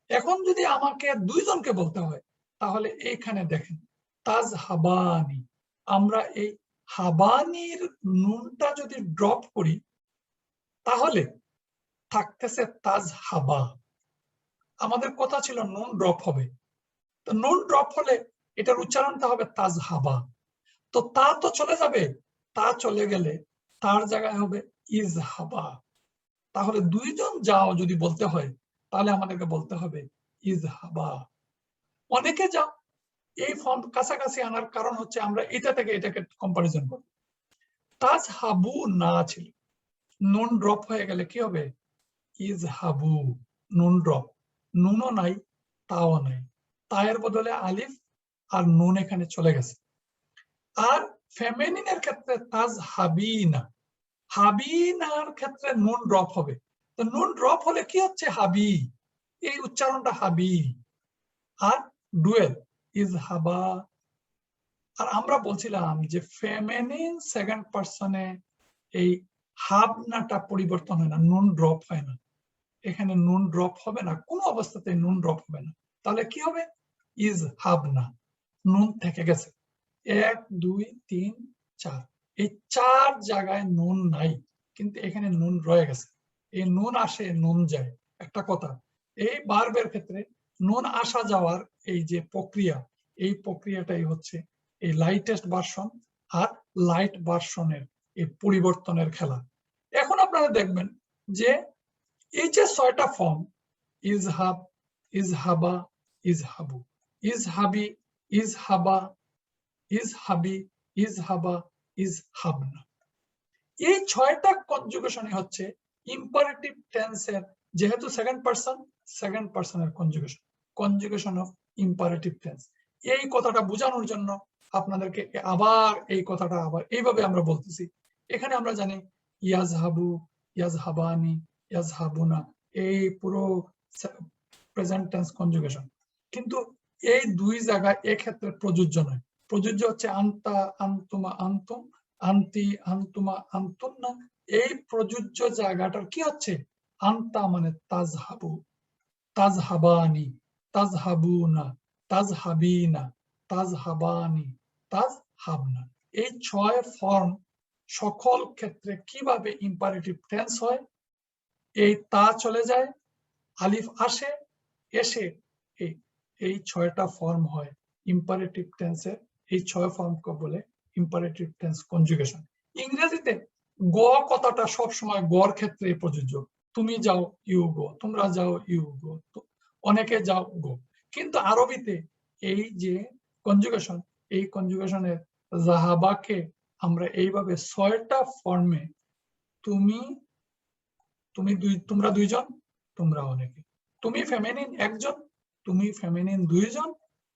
এখন যদি আমাকে দুইজনকে বলতে হয় তাহলে এইখানে দেখেন তাজহাবানি, আমরা এই হাবানির নুনটা যদি ড্রপ করি তাহলে থাকতেছে তাজহাবা। আমাদের কথা ছিল নুন ড্রপ হবে, তো নুন ড্রপ হলে এটার উচ্চারণটা হবে তাজহাবা। তো তা তো চলে যাবে, তা চলে গেলে তার জায়গায় হবে ইজহাবা। তাহলে দুইজন যাও যদি বলতে হয় তাহলে আমাদেরকে বলতে হবে ইজহাবা। অনেকে যাও এই ফর্ম কাছাকাছি আনার কারণ হচ্ছে আমরা এটা থেকে এটাকে কম্পারিজন করি। তাজহাবু না ছিল, নুন ড্রপ হয়ে গেলে কি হবে ইজহাবু, নুন ড্রপ, নুনও নাই তাও নাই, তায়ের বদলে আলিফ আর নুন এখানে চলে গেছে। আর ফেমিনিনের ক্ষেত্রে তাজহাবিনা, হাবিনার ক্ষেত্রে নুন ড্রপ হবে। তো নুন ড্রপ হলে কি হচ্ছে হাবি, এই উচ্চারণটা হাবি। আর ডুয়েল ইজহাবা। আর আমরা বলছিলাম যে ফেমিনিন সেকেন্ড পারসনে এই হাবনাটা পরিবর্তন হয় না, নুন ড্রপ হয় না। এখানে নুন ড্রপ হবে না, কোনো অবস্থাতে নুন ড্রপ হবে না। তাহলে কি হবে ইজহাবনা, নুন থেকে গেছে। 1 2 3 4, এই 4 জায়গায় নুন নাই, কিন্তু এখানে নুন রয়ে গেছে। এই নুন আসে নুন যায়, একটা কথা। এই ভার্বের ক্ষেত্রে নুন আসা যাওয়ার এই যে প্রক্রিয়া, এই প্রক্রিয়াটাই হচ্ছে এই লাইটেস্ট ভার্সন আর লাইট ভার্সনের এই পরিবর্তনের খেলা। এখন আপনারা দেখবেন যে এই যে 6টা ফর্ম, ইজহাব, ইজহাবা, ইজহাবু, ইজহাবি, ইজহাবা, ইজহাবি, ইজহাবা, ইজহাবনা, এই 6টা কনজুগেশনই হচ্ছে ইম্পারেটিভ টেন্সের, যেহেতু সেকেন্ড পারসনের conjugation, conjugation of imperative tense. এই কথাটা বোঝানোর জন্য আপনাদেরকে আবার এই কথাটা আবার এইভাবে আমরা বলতেছি। এখানে আমরা জানি ইয়াজহাবু, ইয়াজহাবানি, ইয়াজহাবুনা, এই পুরো প্রেজেন্ট টেন্স কনজুগেশন। কিন্তু এই দুই জায়গায় এক্ষেত্রে প্রযোজ্য নয়। প্রযোজ্য হচ্ছে আন্তা, আন্তুমা, আন্তুম, আন্তি, আন্তুমা, আন্তুন্না। এই প্রযোজ্য জায়গাটার কি হচ্ছে আন্তা মানে তাজহাবু, তাজহাবানি, তাজহাবুনা, তাজহাবিনা, তাজহাবানি, তাজহাবনা। এই 6 ফর্ম সকল ক্ষেত্রে কিভাবে ইম্পারেটিভ টেন্স হয়, এই তা চলে যায়, আলিফ আসে, এসে এই 6টা ফর্ম হয় ইম্পারেটিভ টেন্সের। এই 6 ফর্মকে বলে ইম্পারেটিভ টেন্স কনজুগেশন। ইংরেজিতে গ কথাটা সব সময় গর ক্ষেত্রে প্রযোজ্য। তুমি যাও ইউ গো, তোমরা যাও ইউ গো, অনেকে যাও গো। কিন্তু আরবিতে এই যে কনজুগেশন, এই কনজুগেশনের জাহাবাকে আমরা এইভাবে 6টা ফর্মে, তুমি, তোমরা দুইজন, তোমরা অনেকে, তুমি ফেমিনিন একজন, তুমি ফেমিনিন দুইজন,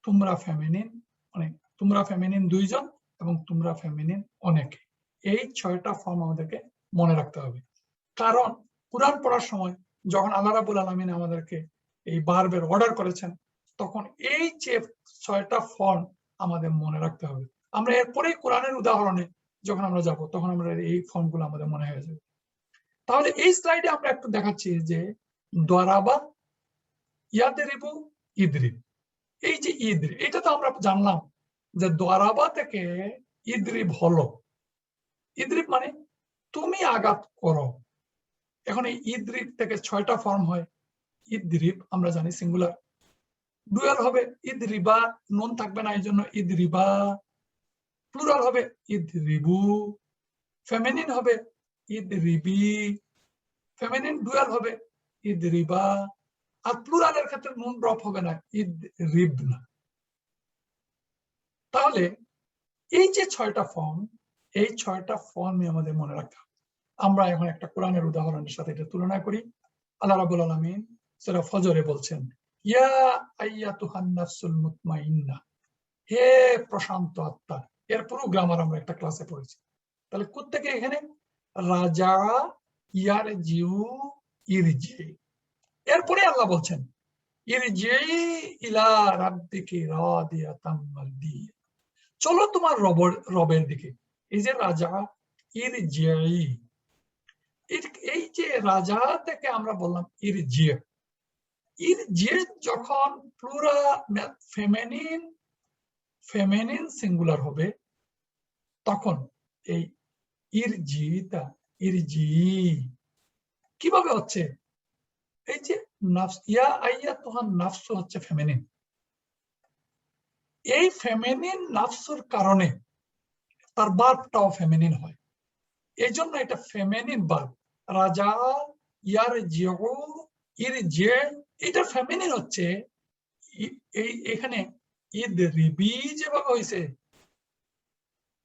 তোমরা ফেমিনিন অনেক, তোমরা ফেমিনিন দুইজন এবং তোমরা ফেমিনিন অনেকে। এই 6টা ফর্ম আমাদেরকে মনে রাখতে হবে। কারণ কুরআন পড়ার সময় যখন আল্লাহ রাব্বুল আলামিন আমাদেরকে এই ভার্বের অর্ডার করেছেন, তখন এই যে 6টা ফর্ম আমাদের মনে রাখতে হবে। আমরা এরপরেই কোরআনের উদাহরণে যখন আমরা যাব তখন আমরা এই ফর্মগুলো আমাদের মনে হয়ে যাবে। তাহলে এই স্লাইডে আমরা একটু দেখাচ্ছি যে দরাবা, ইয়াদরিবু, ইদরিব। এই যে ইদরিব, এটা তো আমরা জানলাম যে দরাবা থেকে ইদরিব হলো। ইদরিব মানে তুমি আঘাত করো। এখন এই ইদরিব থেকে 6টা ফর্ম হয়। ইদরিব আমরা জানি সিঙ্গুলার, ডুয়াল হবে ইদরিবা, নুন থাকবে না এই জন্য ইদরিবা। প্লুরাল হবে ইদরিবু, ফেমিনিন হবে ইদরিবি, ফেমিনিন ডুয়াল হবে ইদরিবা। আর প্লুরালের ক্ষেত্রে নুন ড্রপ হবে না, ইদরিবনা। তাহলে এই যে 6টা ফর্ম, এই 6টা ফর্মই আমাদের মনে রাখতে হবে। আমরা এখন একটা কোরআনের উদাহরণের সাথে এটা তুলনা করি। আল্লাহ রাব্বুল আলামিন সূরা ফজরে বলছেন, ইয়া আইয়াতুহান নাফসুল মুতমাইন্নাহ, হে প্রশান্ত আত্মা। এর পুরো গ্রামার আমরা একটা ক্লাসে পড়েছি। তাহলে কোত্থেকে এখানে রাজা, ইয়ারজিউ, ইরজি, এরপরে আল্লাহ বলছেন ইরজিই ইলা রাব্বিকি রাদিয়াতাম মারদিয়া, চলো তোমার রবের দিকে। এই যে রাজা, ইরজিই, এই যে রাজা থেকে আমরা বললাম ইরজি, ইরজি যখন প্লুরাল ফেমিনিন সিঙ্গুলার হবে তখন এই ইরজিটা ইরজি কিভাবে হচ্ছে? এই যে নাফস, ইয়া আইয়াতুহান নাফসু হচ্ছে ফেমিনিন, এই ফেমিনিন নাফসুর কারণে তার বার্বটাও ফেমিনিন হয়, এই জন্য এটা ফেমিনিন বার্ব। রাজা, ইয়ার জিউ, ইরজি, এটা ফেমিনিন হচ্ছে। এখানে ঈদ রিবি যেভাবে হয়েছে,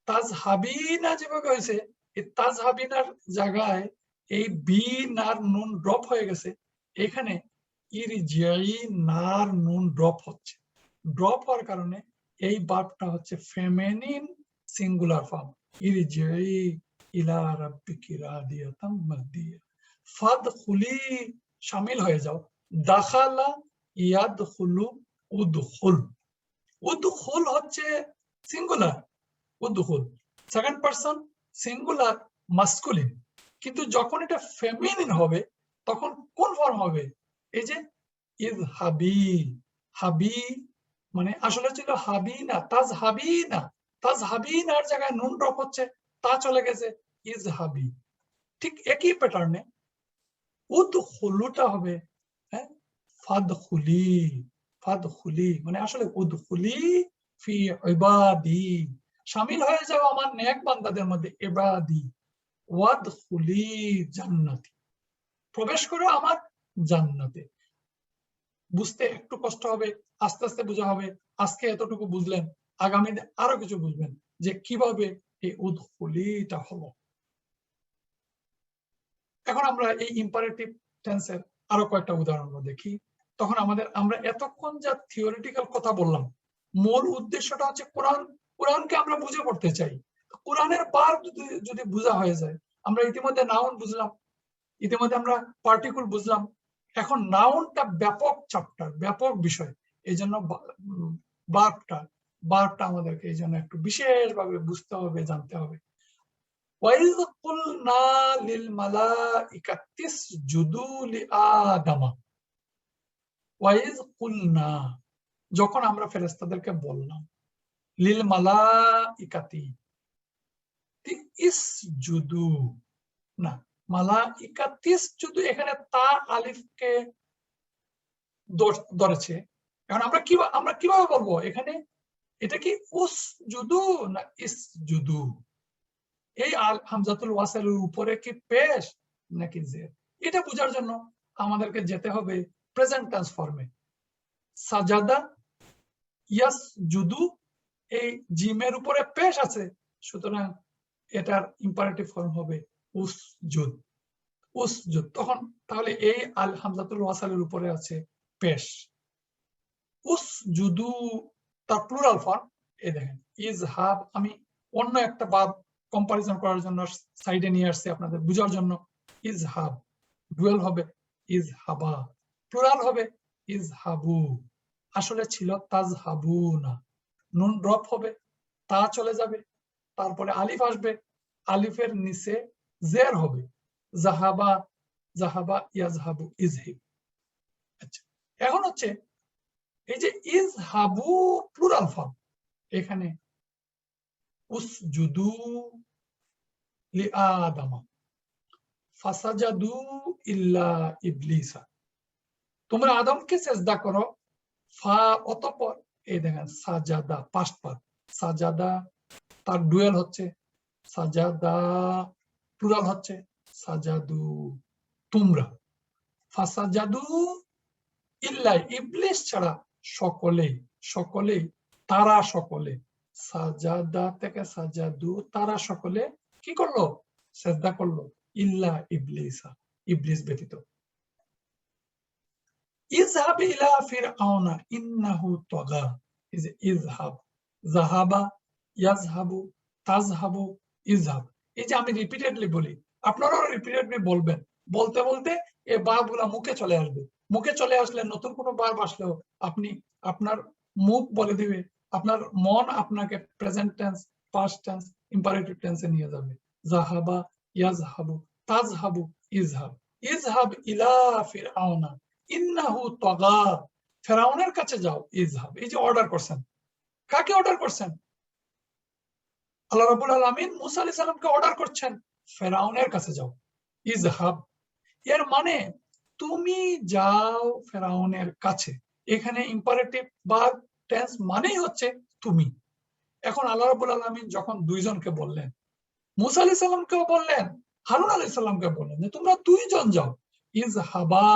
তাজহাবিনা যেভাবে হয়েছে, এই তাজহাবিনার জায়গায় এই বি নার নুন ড্রপ হয়ে গেছে, এখানে ইরজিই নার নুন ড্রপ হচ্ছে। ড্রপ হওয়ার কারণে এই বার্বটা হচ্ছে ফেমিনিন সিঙ্গুলার ফর্ম, ইরজিই ইলা রাব্বিকি রাদিয়াতাম মারদিয়া। ফাদখুলি শামিল হয়ে যাও, দাখালা ইয়াদখুলু উদখুল, উদখুল হচ্ছে সিঙ্গুলার, উদখুল সেকেন্ড পারসন সিঙ্গুলার মাস্কুলিন, কিন্তু যখন এটা ফেমিনিন হবে তখন কোন ফর্ম হবে? এই যে ইযহাবি, হাবি মানে আসলে ছিল হাবিনা, তাজহাবিনা, তাজহাবিনার জায়গায় নুন ড্রপ হচ্ছে, তা চলে গেছে ইযহাবি। ঠিক একই প্যাটার্নে উদখুলুটা হবে হ্যাঁ ফাদখুলি, ফাদখুলি মানে আসলে উদখুলি ফি ইবাদি, শামিল হয়ে যাও আমার নেক বান্দাদের মধ্যে, ইবাদি ওয়াদখুলি জান্নাতি, প্রবেশ করো আমার জান্নাতে। বুঝতে একটু কষ্ট হবে, আস্তে আস্তে বোঝা হবে। আজকে এতটুকু বুঝলেন, আগামীতে আরো কিছু বুঝবেন যে কিভাবে এই উদখুলিটা হলো। এখন আমরা এই ইম্পারেটিভ টেন্সের আরো কয়েকটা উদাহরণ দেখি। তখন আমরা এতক্ষণ যা থিওরিটিক্যাল কথা বললাম, মূল উদ্দেশ্যটা হচ্ছে কোরআনকে আমরা বুঝে পড়তে চাই। কোরআনের ভার্ব যদি বোঝা হয়ে যায়, আমরা ইতিমধ্যে নাউন বুঝলাম, ইতিমধ্যে আমরা পার্টিকুল বুঝলাম, এখন নাউনটা ব্যাপক চ্যাপ্টার, ব্যাপক বিষয়, এই জন্য ভার্বটা আমাদেরকে এই জন্য একটু বিশেষভাবে বুঝতে হবে, জানতে হবে। وَإِذْ قُلْنَا لِلْمَلَائِكَةِ اسْجُدُوا لِآدَمَ, وَإِذْ قُلْنَا যখন আমরা ফেরেশতাদেরকে বললাম, লিল মালাইকাতি ইসজুদু, না মালাইকাতিস যুদু, এখানে তা আলিফকে ধরেছে। এখন আমরা কিভাবে বলবো এখানে, এটা কি উসজুদু না ইসজুদু? এই হামজাতুল ওয়াসলের উপরে কি পেশ নাকি জের, এটা বোঝার জন্য আমাদেরকে যেতে হবে প্রেজেন্ট টেন্স ফর্মে। সাজাদা ইয়াসজুদু, এই জিমের উপরে পেশ আছে, সুতরাং এটার ইম্পারেটিভ ফর্ম হবে উসজুদ, উসজুদ। তখন তাহলে এই আল হামজাতুল ওয়াসলের উপরে আছে পেশ, উসজুদু তার প্লুরাল ফর্ম। এই দেখেন ইজহাব, আমি অন্য একটা বাদ কম্পারিজন করার জন্য সাইডে নিয়ে আসছে আপনাদের বুঝার জন্য। ইজহাব ডুয়েল হবে ইজহাবা, প্লুরাল হবে ইজহাবু, আসলে ছিল তাজহাবুনা, নুন ড্রপ হবে, তা চলে যাবে, তারপরে আলিফ আসবে, আলিফের নিচে জের হবে, জাহাবা, জাহাবা ইয়াজহাবু ইজহিব। আচ্ছা, এখন হচ্ছে এই যে ইজহাবু প্লুরাল ফর্ম, এখানে উসজুদু লিআদাম ফাসাজাদু ইল্লা ইবলিসা, তোমরা আদমকে সিজদা করো, ফা অতঃপর এই দেখেন সাজাদা পাস্ট পার্ট, সাজাদা তার ডুয়েল হচ্ছে সাজাদা, প্লুরাল হচ্ছে সাজাদু তোমরা, ফাসাজাদু ইল্লা ইবলিস ছাড়া সকলেই, সকলেই তারা সকলে, সাজাদা থেকে সাজাদু তারা সকলে কি করলো? সিজদা করলো, ইল্লা ইবলিসা ইবলিস ব্যতীত। ইযহাব ইলা ফিরআউনা ইন্নাহু তাগা, এই যে ইযহাব, যাহাবা, ইয়াযহাবু, তাযহাবু, ইযহাব, এই যে আমি রিপিটেডলি বলি, আপনারাও রিপিটেডলি বলবেন, বলতে বলতে এই ভার্বগুলো মুখে চলে আসবে, মুখে চলে আসলে নতুন কোনো ভার্ব আসলেও আপনি আপনার মুখ বলে দিবে, আপনার মন আপনাকে present tense, past tense, imperative টেন্সে নিয়ে যাবে। যাহাবা, ইয়াজহাবু, তাজহাবু, ইজহাব। ইজহাব ইলা ফিরআউনা ইন্নাহু তাগা। ফিরআউনের কাছে যাও, ইজহাব। এই যে অর্ডার করছেন, কাকে অর্ডার করছেন? আল্লাহ রাব্বুল আলামিন মুসা আলাইহিস সালামকে অর্ডার করছেন, ফিরআউনের কাছে যাও, ইজহাব। এর মানে তুমি যাও ফেরাউনের কাছে। এখানে ইম্পারেটিভ ভার্ব টেন্স মানেই হচ্ছে তুমি। এখন আল্লাহ রাব্বুল আলামিন যখন দুইজনকে বললেন, মুসা আলাইহিস সালামকেও বললেন, হারুন আলাইহিস সালামকে বললেন যে তোমরা দুইজন যাও, ইজহাবা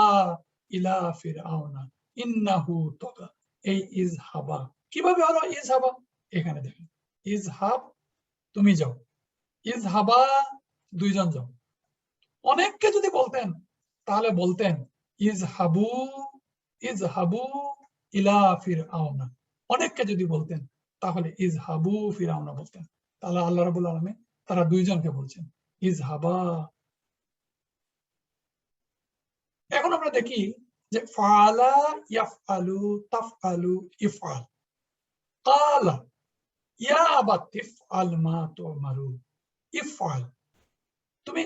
ইলা ফিরআউনা ইন্নাহু তাগা। এই ইজহাবা কিভাবে হলো? ইজহাবা এখানে দেখেন, ইজহাব তুমি যাও, ইজহাবা দুইজন যাও। অনেককে যদি বলতেন তাহলে বলতেন ইজহাবু, ইজহাবু ইলা ফিরআউনা। অনেককে যদি বলতেন তাহলে ইজহাবু ফিরআউনা বলতেন। তাহলে আল্লাহ রাব্বুল আলামিন তারা দুইজনকে বলছেন ইজহাবা। এখন আমরা দেখি যে ফাআলা, ইয়াফআলু, তাফআলু, ইফআল। ক্বালা ইয়া আবাতি ইফআল মা তু'মারু। ইফআল, তুমি,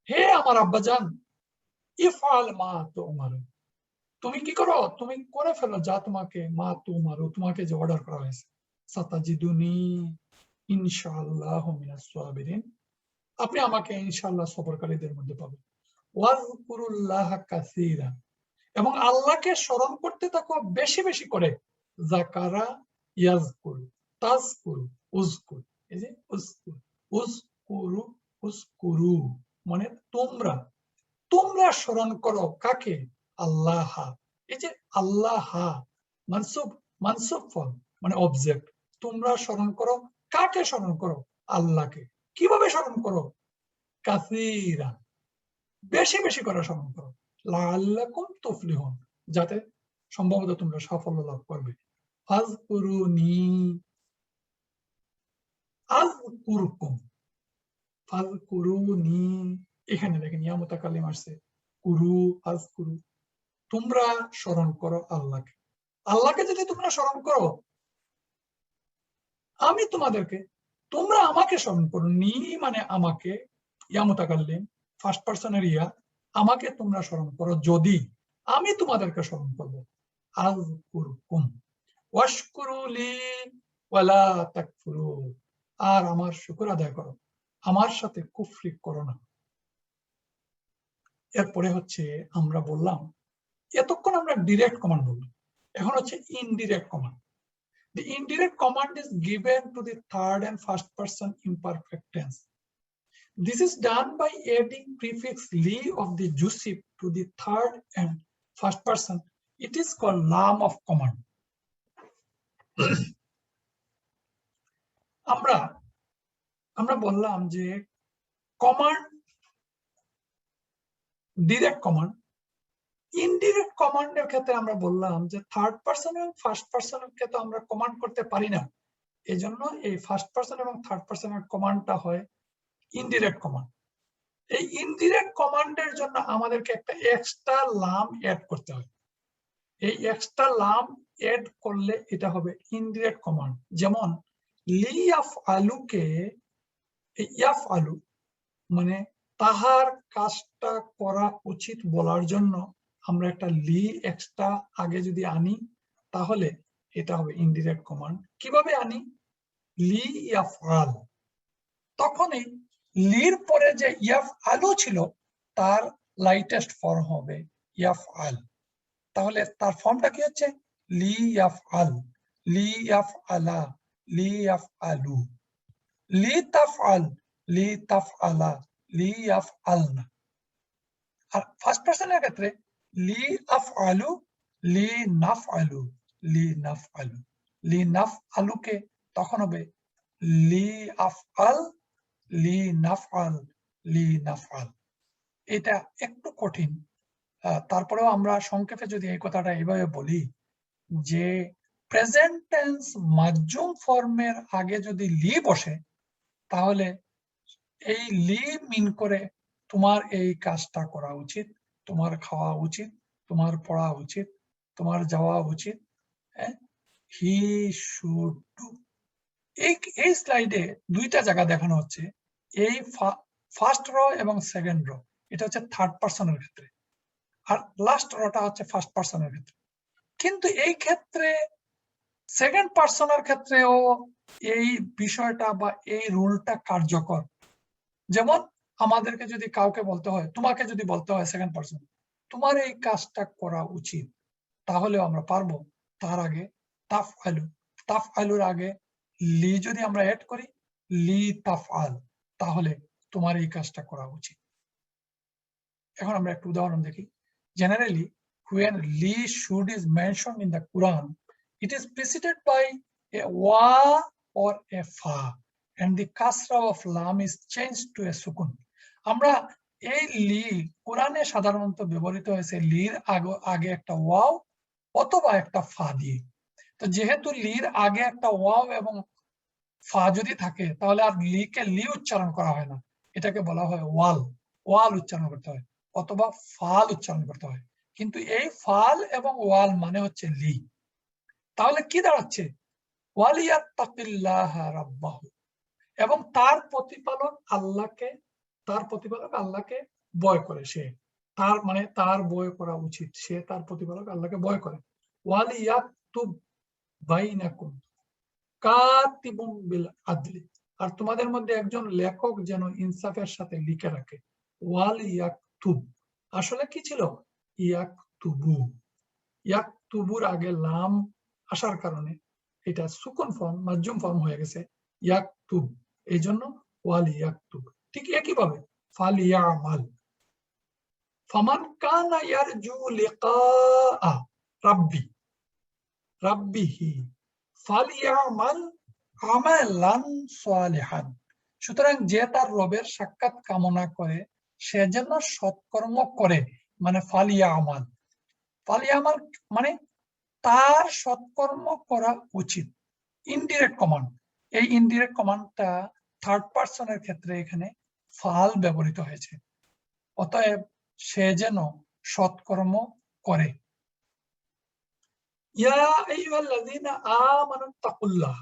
হে আমার আব্বাজান, ইফআল মা তু'মারু, তুমি কি করো? তুমি করে ফেলো যা তোমাকে, মা তু'মারু, তোমাকে যে অর্ডার করা হয়েছে। সাতাজিদুনি ইনশাআল্লাহু মিনাস সাবিরিন, আপনি আমাকে ইনশাআল্লাহ সবরকারীদের মধ্যে পাবেন। ওয়াজকুরুল্লাহ কাসীরা, এবং আল্লাহকে স্মরণ করতে থাকো বেশি বেশি করে। যাকারা ইয়াজকুর, তাজকুর, উজকুর। এই যে উজকুর, উজকুরু, উজকুরু মানে তোমরা, তোমরা স্মরণ করো কাকে? আল্লাহ। এই যে আল্লাহ মানসুব, মানসুব ফল মানে অবজেক্ট। তোমরা স্মরণ করো কাকে? স্মরণ করো আল্লাহকে। কিভাবে স্মরণ করো? কাসীরা, বেশি বেশি করে স্মরণ করো। লাআল্লাকুম তুফলিহুন, যাতে সম্ভবত তোমরা সাফল্য লাভ করবে। ফাযকুরুনি আযকুরকুম, ফাযকুরুনি, এখানে দেখেন ইয়া মুতাকাল্লিম আসছে, কুরু, আযকুরু। তোমরা স্মরণ করো আল্লাহকে। আল্লাহকে যদি তোমরা স্মরণ করো, আমি তোমাদেরকে, তোমরা আমাকে স্মরণ করো। নি মানে আমাকে, ইয়া মুতাকাল্লিম, ফার্স্ট পারসনের ইয়া, আমাকে তোমরা স্মরণ করো যদি আমি তোমাদেরকে স্মরণ করবো। আযকুরকুম ওয়াশকুরু লি ওয়ালা তাকফুরু, আর আমার শুকর আদায় করো, আমার সাথে কুফরি করো না। এরপরে হচ্ছে আমরা বললাম, এতক্ষণ আমরা ডিরেক্ট কমান্ড বললাম, এখন হচ্ছে indirect command. The indirect command is given to the third and first person imperfect tense. This is done by adding prefix li of the jusif to the third and first person. It is called lam of command. আমরা বললাম যে কমান্ড, ডিরেক্ট কমান্ড, ইনডিরেক্ট কমান্ডের ক্ষেত্রে আমরা বললাম যে থার্ড পারসন এবং ফার্স্ট পারসনের ক্ষেত্রে আমরা কমান্ড করতে পারি না। এই জন্য এই ফার্স্ট পারসন এবং থার্ড পারসনের কমান্ডটা হয় ইনডিরেক্ট কমান্ড। এই ইনডিরেক্ট কমান্ডের জন্য আমাদেরকে একটা এক্সট্রা লাম অ্যাড করতে হয়। এই এক্সট্রা লাম অ্যাড করলে এটা হবে ইনডিরেক্ট কমান্ড। যেমন লিয়াফআলুকে, ইয়াফআলু মানে তাহার কাজটা করা উচিত বলার জন্য আমরা একটা লি এক্সট্রা আগে যদি আনি তাহলে এটা হবে ইনডিরেক্ট কমান্ড। কিভাবে আনি? লি ইয়াফআল, তখনই লির পরে যে ইয়াফআলু ছিল তার লাইটেস্ট ফর্ম হবে ইয়াফআল। তাহলে তার ফর্মটা কি হচ্ছে? লি ইয়াফআল, লি ইয়াফআলা, লি ইয়াফআলু, লি তাফআল, লি তাফআলা, লি ইয়াফআলনা। আর ফার্স্ট পারসনের ক্ষেত্রে লি আফআলু, লি নাফআলু, লি নাফআলু, লি নাফআলুকে তখন হবে লি আফআল, লি নাফআল, লি নাফআল। এটা একটু কঠিন, তারপরেও আমরা সংক্ষেপে যদি এই কথাটা এইভাবে বলি যে প্রেজেন্ট টেন্স মাধ্যম ফর্মের আগে যদি লি বসে তাহলে এই লি মিন করে তোমার এই কাজটা করা উচিত, তোমার খাওয়া উচিত, তোমার পড়া উচিত, তোমার যাওয়া উচিত। He should do. এই স্লাইডে দুইটা জায়গা দেখানো হচ্ছে, এই ফার্স্ট র এবং সেকেন্ড র, এটা হচ্ছে থার্ড পার্সনের ক্ষেত্রে, আর লাস্ট রটা হচ্ছে ফার্স্ট পার্সনের ক্ষেত্রে। কিন্তু এই ক্ষেত্রে সেকেন্ড পার্সনের ক্ষেত্রেও এই বিষয়টা বা এই রুলটা কার্যকর। যেমন আমাদেরকে যদি কাউকে বলতে হয়, তোমাকে যদি বলতে হয় সেকেন্ড পার্সন, তোমার এই কাজটা করা উচিত, তাহলেও আমরা পারবো। তার আগে তাফ আলুর আগে লি যদি আমরা অ্যাড করি, লি তাফ আল, তাহলে তোমার এই কাজটা করা উচিত। এখন আমরা একটু উদাহরণ দেখি। Generally when li should is mentioned in the Quran, it is preceded by a wa or a fa, and the kasra of lam is changed to a sukun. আমরা এই লি কোরআনে সাধারণত ব্যবহৃত হয়েছে লির আগে একটা ওয়াও অথবা একটা ফা দিয়ে। তো যেহেতু লির আগে একটা ওয়াও এবং ফা যদি থাকে, তাহলে আর লিকে লি উচ্চারণ করা হয় না, এটাকে বলা হয় ওয়াল। ওয়াল উচ্চারণ করতে হয় অথবা ফাল উচ্চারণ করতে হয়। কিন্তু এই ফাল এবং ওয়াল মানে হচ্ছে লি। তাহলে কি দাঁড়াচ্ছে? ওয়ালিয়াত্তাকিল্লাহ রাব্বাহু, এবং তার প্রতিপালক আল্লাহকে ভয় করে। সে তার মানে তার ভয় করা উচিত, সে তার প্রতিপালক আল্লাহকে ভয় করে। ওয়ালিয়াকতুব বাইনাকুম কাতিবুম বিল আদলি, আর তোমাদের মধ্যে একজন লেখক যেন ইনসাফের সাথে লিখে রাখে। ওয়ালিয়াকতুব আসলে কি ছিল? ইয়াকতুবু। ইয়াকতুবুর আগে লাম আসার কারণে এটা সুকুন ফর্ম, মাজুম ফর্ম হয়ে গেছে ইয়াকতুব, এই জন্য ওয়ালিয়াকতুব। ঠিক একইভাবে ফালিয়ামাল, ফামান কানা ইয়ারজু লিকা রাব্বিহি ফালিয়ামাল আমালান সালিহান। সুতরাং যে তার রবের সাক্ষাৎ কামনা করে সে যেন সৎকর্ম করে, মানে ফালিয়ামাল মানে তার সৎকর্ম করা উচিত। ইনডিরেক্ট কমান্ড, এই ইনডিরেক্ট কমান্ডটা থার্ড পার্সনের ক্ষেত্রে এখানে ফাল ব্যবহৃত হয়েছে। অতএব সে যেন সৎকর্ম করে। ইয়া আইয়ুহাল্লাযীনা আমানুত্তাকুল্লাহ,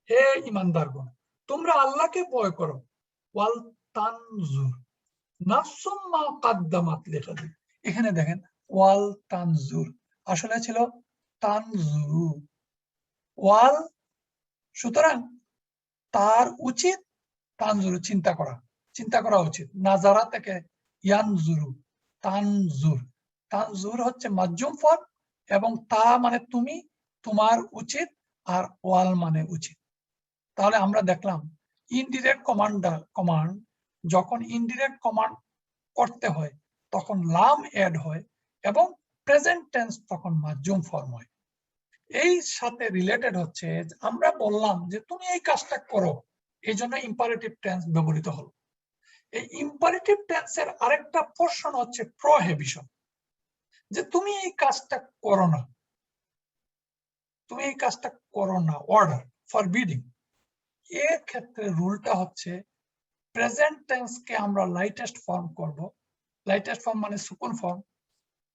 হে ঈমানদারগণ তোমরা আল্লাহকে ভয় করো। ওয়াল তানজুর নাফসুম মা কাদ্দামাত লিগাদিন, এখানে দেখেন ওয়াল তানজুর আসলে ছিল তানজুরু। ওয়াল, সুতরাং তার উচিত তানজুরু চিন্তা করা উচিত। নাজারা থেকে ইয়ানজুরু, তানজুর হচ্ছে মাজুম ফর্ম, এবং তা মানে তুমি, তোমার উচিত, আর ওয়াল মানে উচিত। তাহলে আমরা দেখলাম ইনডিরেক্ট কমান্ড যখন ইনডিরেক্ট কমান্ড করতে হয় তখন লাম অ্যাড হয় এবং প্রেজেন্ট টেন্স তখন মাজুম ফর্ম হয়। এই সাথে রিলেটেড হচ্ছে আমরা বললাম যে তুমি এই কাজটা করো, এই জন্য ইম্পারেটিভ টেন্স ব্যবহৃত হলো। এই ইম্পারেটিভ টেন্সের আরেকটা পোরশন হচ্ছে প্রহিবিশন, যে তুমি এই কাজটা করো না, অর্ডার, ফরবিডিং। এর ক্ষেত্রে রুলটা হচ্ছে প্রেজেন্ট টেন্সকে আমরা লাইটেস্ট ফর্ম করব। লাইটেস্ট ফর্ম মানে সুকুন ফর্ম,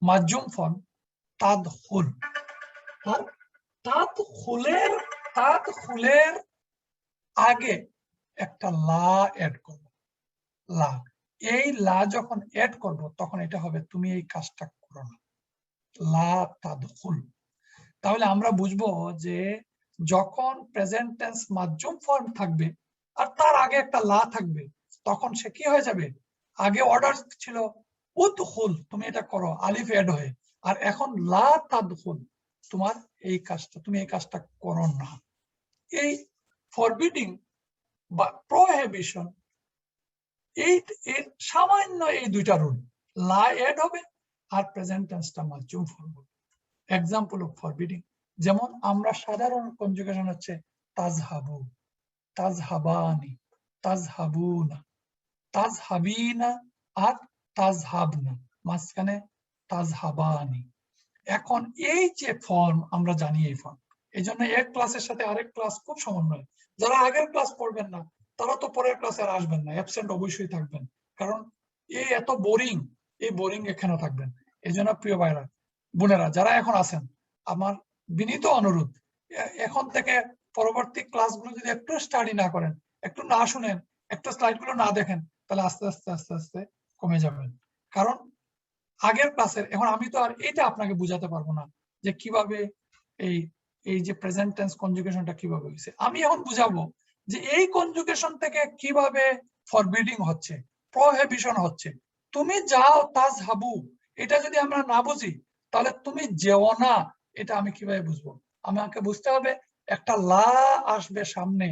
মাজুম ফর্ম তাদখুল। আর তাদখুলের আগে একটা লা অ্যাড করব। এই লা যখন অ্যাড করব তখন এটা হবে তুমি এই কাজটা করো না, লা তাদখুল। তাহলে আমরা বুঝবো যে যখন প্রেজেন্ট টেন্স মাজুম ফর্ম থাকবে আর তার আগে একটা লা থাকবে, তখন সে কি হয়ে যাবে? আগে অর্ডার ছিল উদখুল, তুমি এটা করো, আলিফ অ্যাড হয়ে, আর এখন লা তাদখুল, তুমি এই কাজটা করো না। এই ফরবিডিং বা প্রহিবিশন, এই সামান্য এই দুইটা রুল, লা অ্যাড হবে আর প্রেজেন্ট টেন্সটা মাজুম ফর্ম হবে। এক্সাম্পল অফ ফরবিডিং, যেমন আমরা সাধারণ কনজুগেশন হচ্ছে তাজহাবু, তাজহাবানি, তাজহাবুনা, তাজহাবিনা আর তাজহাবনা, মাঝখানে তাজহাবানি। এখন এই যে ফর্ম আমরা জানি এই ফর্ম, এই জন্য এক ক্লাসের সাথে আরেক ক্লাস খুব সমন্বয়। যারা আগের ক্লাস পড়বেন না তারা তো পরের ক্লাসে আর আসবেন না, অ্যাবসেন্ট অবশ্যই থাকবেন, কারণ এই এত বোরিং, এই বোরিং এখানে থাকবেন। এই জন্য প্রিয় ভাইরা, বোনেরা যারা এখন আছেন, আমার বিনীত অনুরোধ, এখন থেকে পরবর্তী ক্লাসগুলো যদি একটু স্টাডি না করেন, একটু না শুনেন, একটু স্লাইডগুলো না দেখেন, তাহলে আস্তে আস্তে আস্তে আস্তে কমে যাবেন। কারণ আগের ক্লাসের, এখন আমি তো আর এটা আপনাকে বুঝাতে পারবো না যে কিভাবে এই এই যে প্রেজেন্ট টেন্স কনজুগেশনটা কিভাবে হয়েছে। আমি এখন বুঝাবো যে এই কনজুগেশন থেকে কিভাবে ফরবিডিং হচ্ছে, প্রহিবিশন হচ্ছে। তুমি যাও তাজহাবু, এটা যদি আমরা না বুঝি তাহলে তুমি যেও না, এটা আমি কিভাবে বুঝবো? আমাকে বুঝতে হবে একটা লা আসবে সামনে,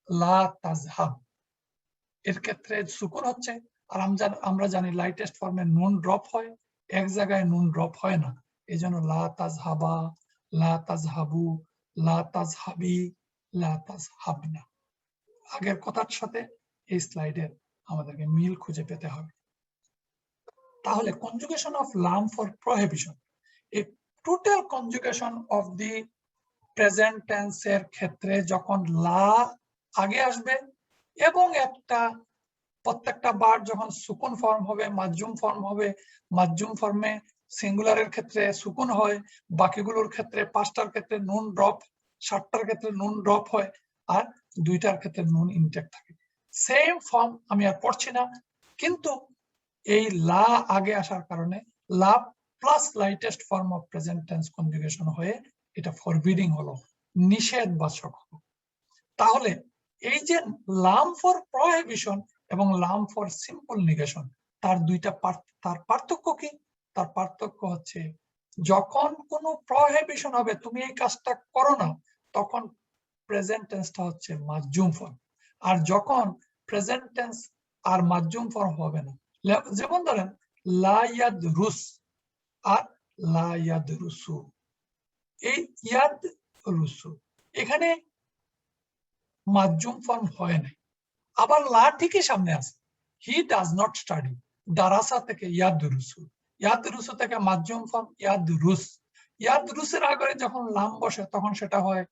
লা তাজহাব, এর ক্ষেত্রে সুকুন হচ্ছে। আর আমরা জানি লাইটেস্ট ফর্মে নুন ড্রপ হয়, এক জায়গায় নুন ড্রপ হয় না। এই জন্য লা তাজহাবা, লা তাজহাবু, লা তাজহাবি, লা তাজহাবনা। আগের কথার সাথে এই স্লাইডের আমাদেরকে মিল খুঁজে পেতে হবে। তাহলে কনজুগেশন অফ লাম ফর প্রহিবিশন, এই total conjugation of the present টেন্সের ক্ষেত্রে যখন লা আগে আসবে এবং প্রত্যেকটা বার যখন সুকুন ফর্ম হবে, মাজজুম ফর্ম হবে, মাজজুম ফর্মে সিঙ্গুলারের ক্ষেত্রে সুকুন হয়, বাকিগুলোর ক্ষেত্রে 5টার ক্ষেত্রে নুন ড্রপ, 7টার ক্ষেত্রে নুন ড্রপ হয়, আর 2টার ক্ষেত্রে নুন ইনটেক থাকে। সেম ফর্ম আমি আর পড়ছি না, কিন্তু এই লা আগে আসার কারণে লা plus lightest form of present tense conjugation হয়ে এটা ফরবিডিং হলো, নিষেধবাচক হলো। তাহলে এই যে লাম ফর প্রহিবিশন এবং লাম ফর সিম্পল নিগেশন, তার পার্থক্য কি? তার পার্থক্য হচ্ছে যখন কোনো প্রহিবিশন হবে, তুমি এই কাজটা করো না, তখন প্রেজেন্ট টেন্সটা হচ্ছে মাজজুম ফর্ম। আর যখন প্রেজেন্ট টেন্স আর মাজজুম ফর্ম হবে না, যেমন ধরেন লা ইয়াদরুস আর লা ইয়াদরুসু, এই ইয়াদরুসু এখানে মাজজুম ফর্ম হয় নাই, আবার লা ঠিকই সামনে আছে, হি ডাজ নট স্টাডি, দারাসা থেকে ইয়াদরুসু, ইয়াদরুসু থেকে মাজজুম ফর্ম ইয়াদরুস, ইয়াদরুসের আগে যখন লাম বসে তখন সেটা হয়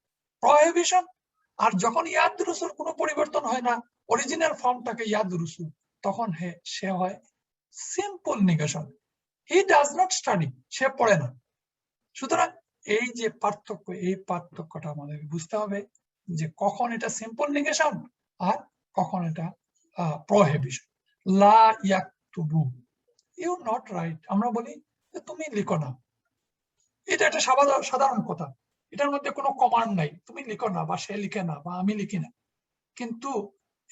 প্রহিবিশন। আর যখন ইয়াদরুসুর কোনো পরিবর্তন হয় না, অরিজিনাল ফর্মটাকে ইয়াদরুসু, তখন সে হয় simple negation. He does not study, সে পড়ে না। সুতরাং এই যে পার্থক্য, এই পার্থক্যটা আমাদের বুঝতে হবে যে কখন এটা সিম্পল নিগেশন আর কখন এটা প্রহিবিশন। লা ইয়াকতুবু, ইউ নট রাইট, আমরা বলি যে তুমি লিখো না, এটা একটা সাধারণ কথা, এটার মধ্যে কোনো কমান্ড নাই, তুমি লিখো না বা সে লিখে না বা আমি লিখি না। কিন্তু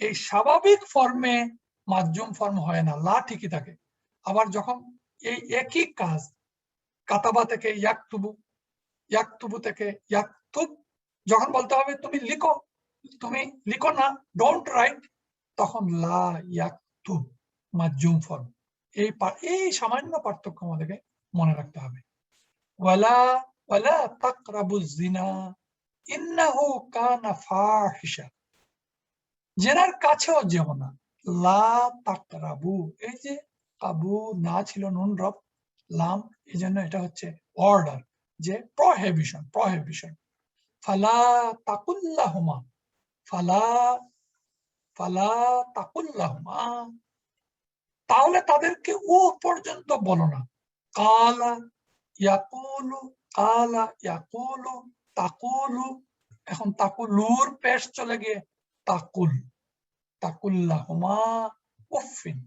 এই স্বাভাবিক ফর্মে মাজজুম ফর্ম হয় না, লা ঠিকই থাকে। আবার যখন এই একই কাজ কাতাবা থেকে ইয়াকতুবু, ইয়াকতুবু থেকে ইয়াকতুব, যখন বলতে হবে তুমি লিখো না, ডোন্ট রাইট, তখন লা ইয়াকতুব মাজজুম ফর্ম। এই সামান্য পার্থক্য আমাদেরকে মনে রাখতে হবে। ওয়ালা ওয়ালা তাকরাবুজ জিনা ইন্নাহু কানা ফাহিশা, জেনার কাছেও যেও না। লা তাকরাবু, এই যে কাবু না ছিল নুন ড্রপ, লাম, এই জন্য এটা হচ্ছে অর্ডার, যে প্রহিবিশন, প্রহিবিশন। ফালা তাকুল্লাহুমা, ফালা ফালা তাকুল্লাহুমা, তাহলে তাদেরকে ও পর্যন্ত বলো না। কালা ইয়াকুলু, কালা ইয়াকুলু, তাকুলু, এখন তাকুলুর পেশ চলে গিয়ে তাকুল, তাকুল্লাহুমা উফিন,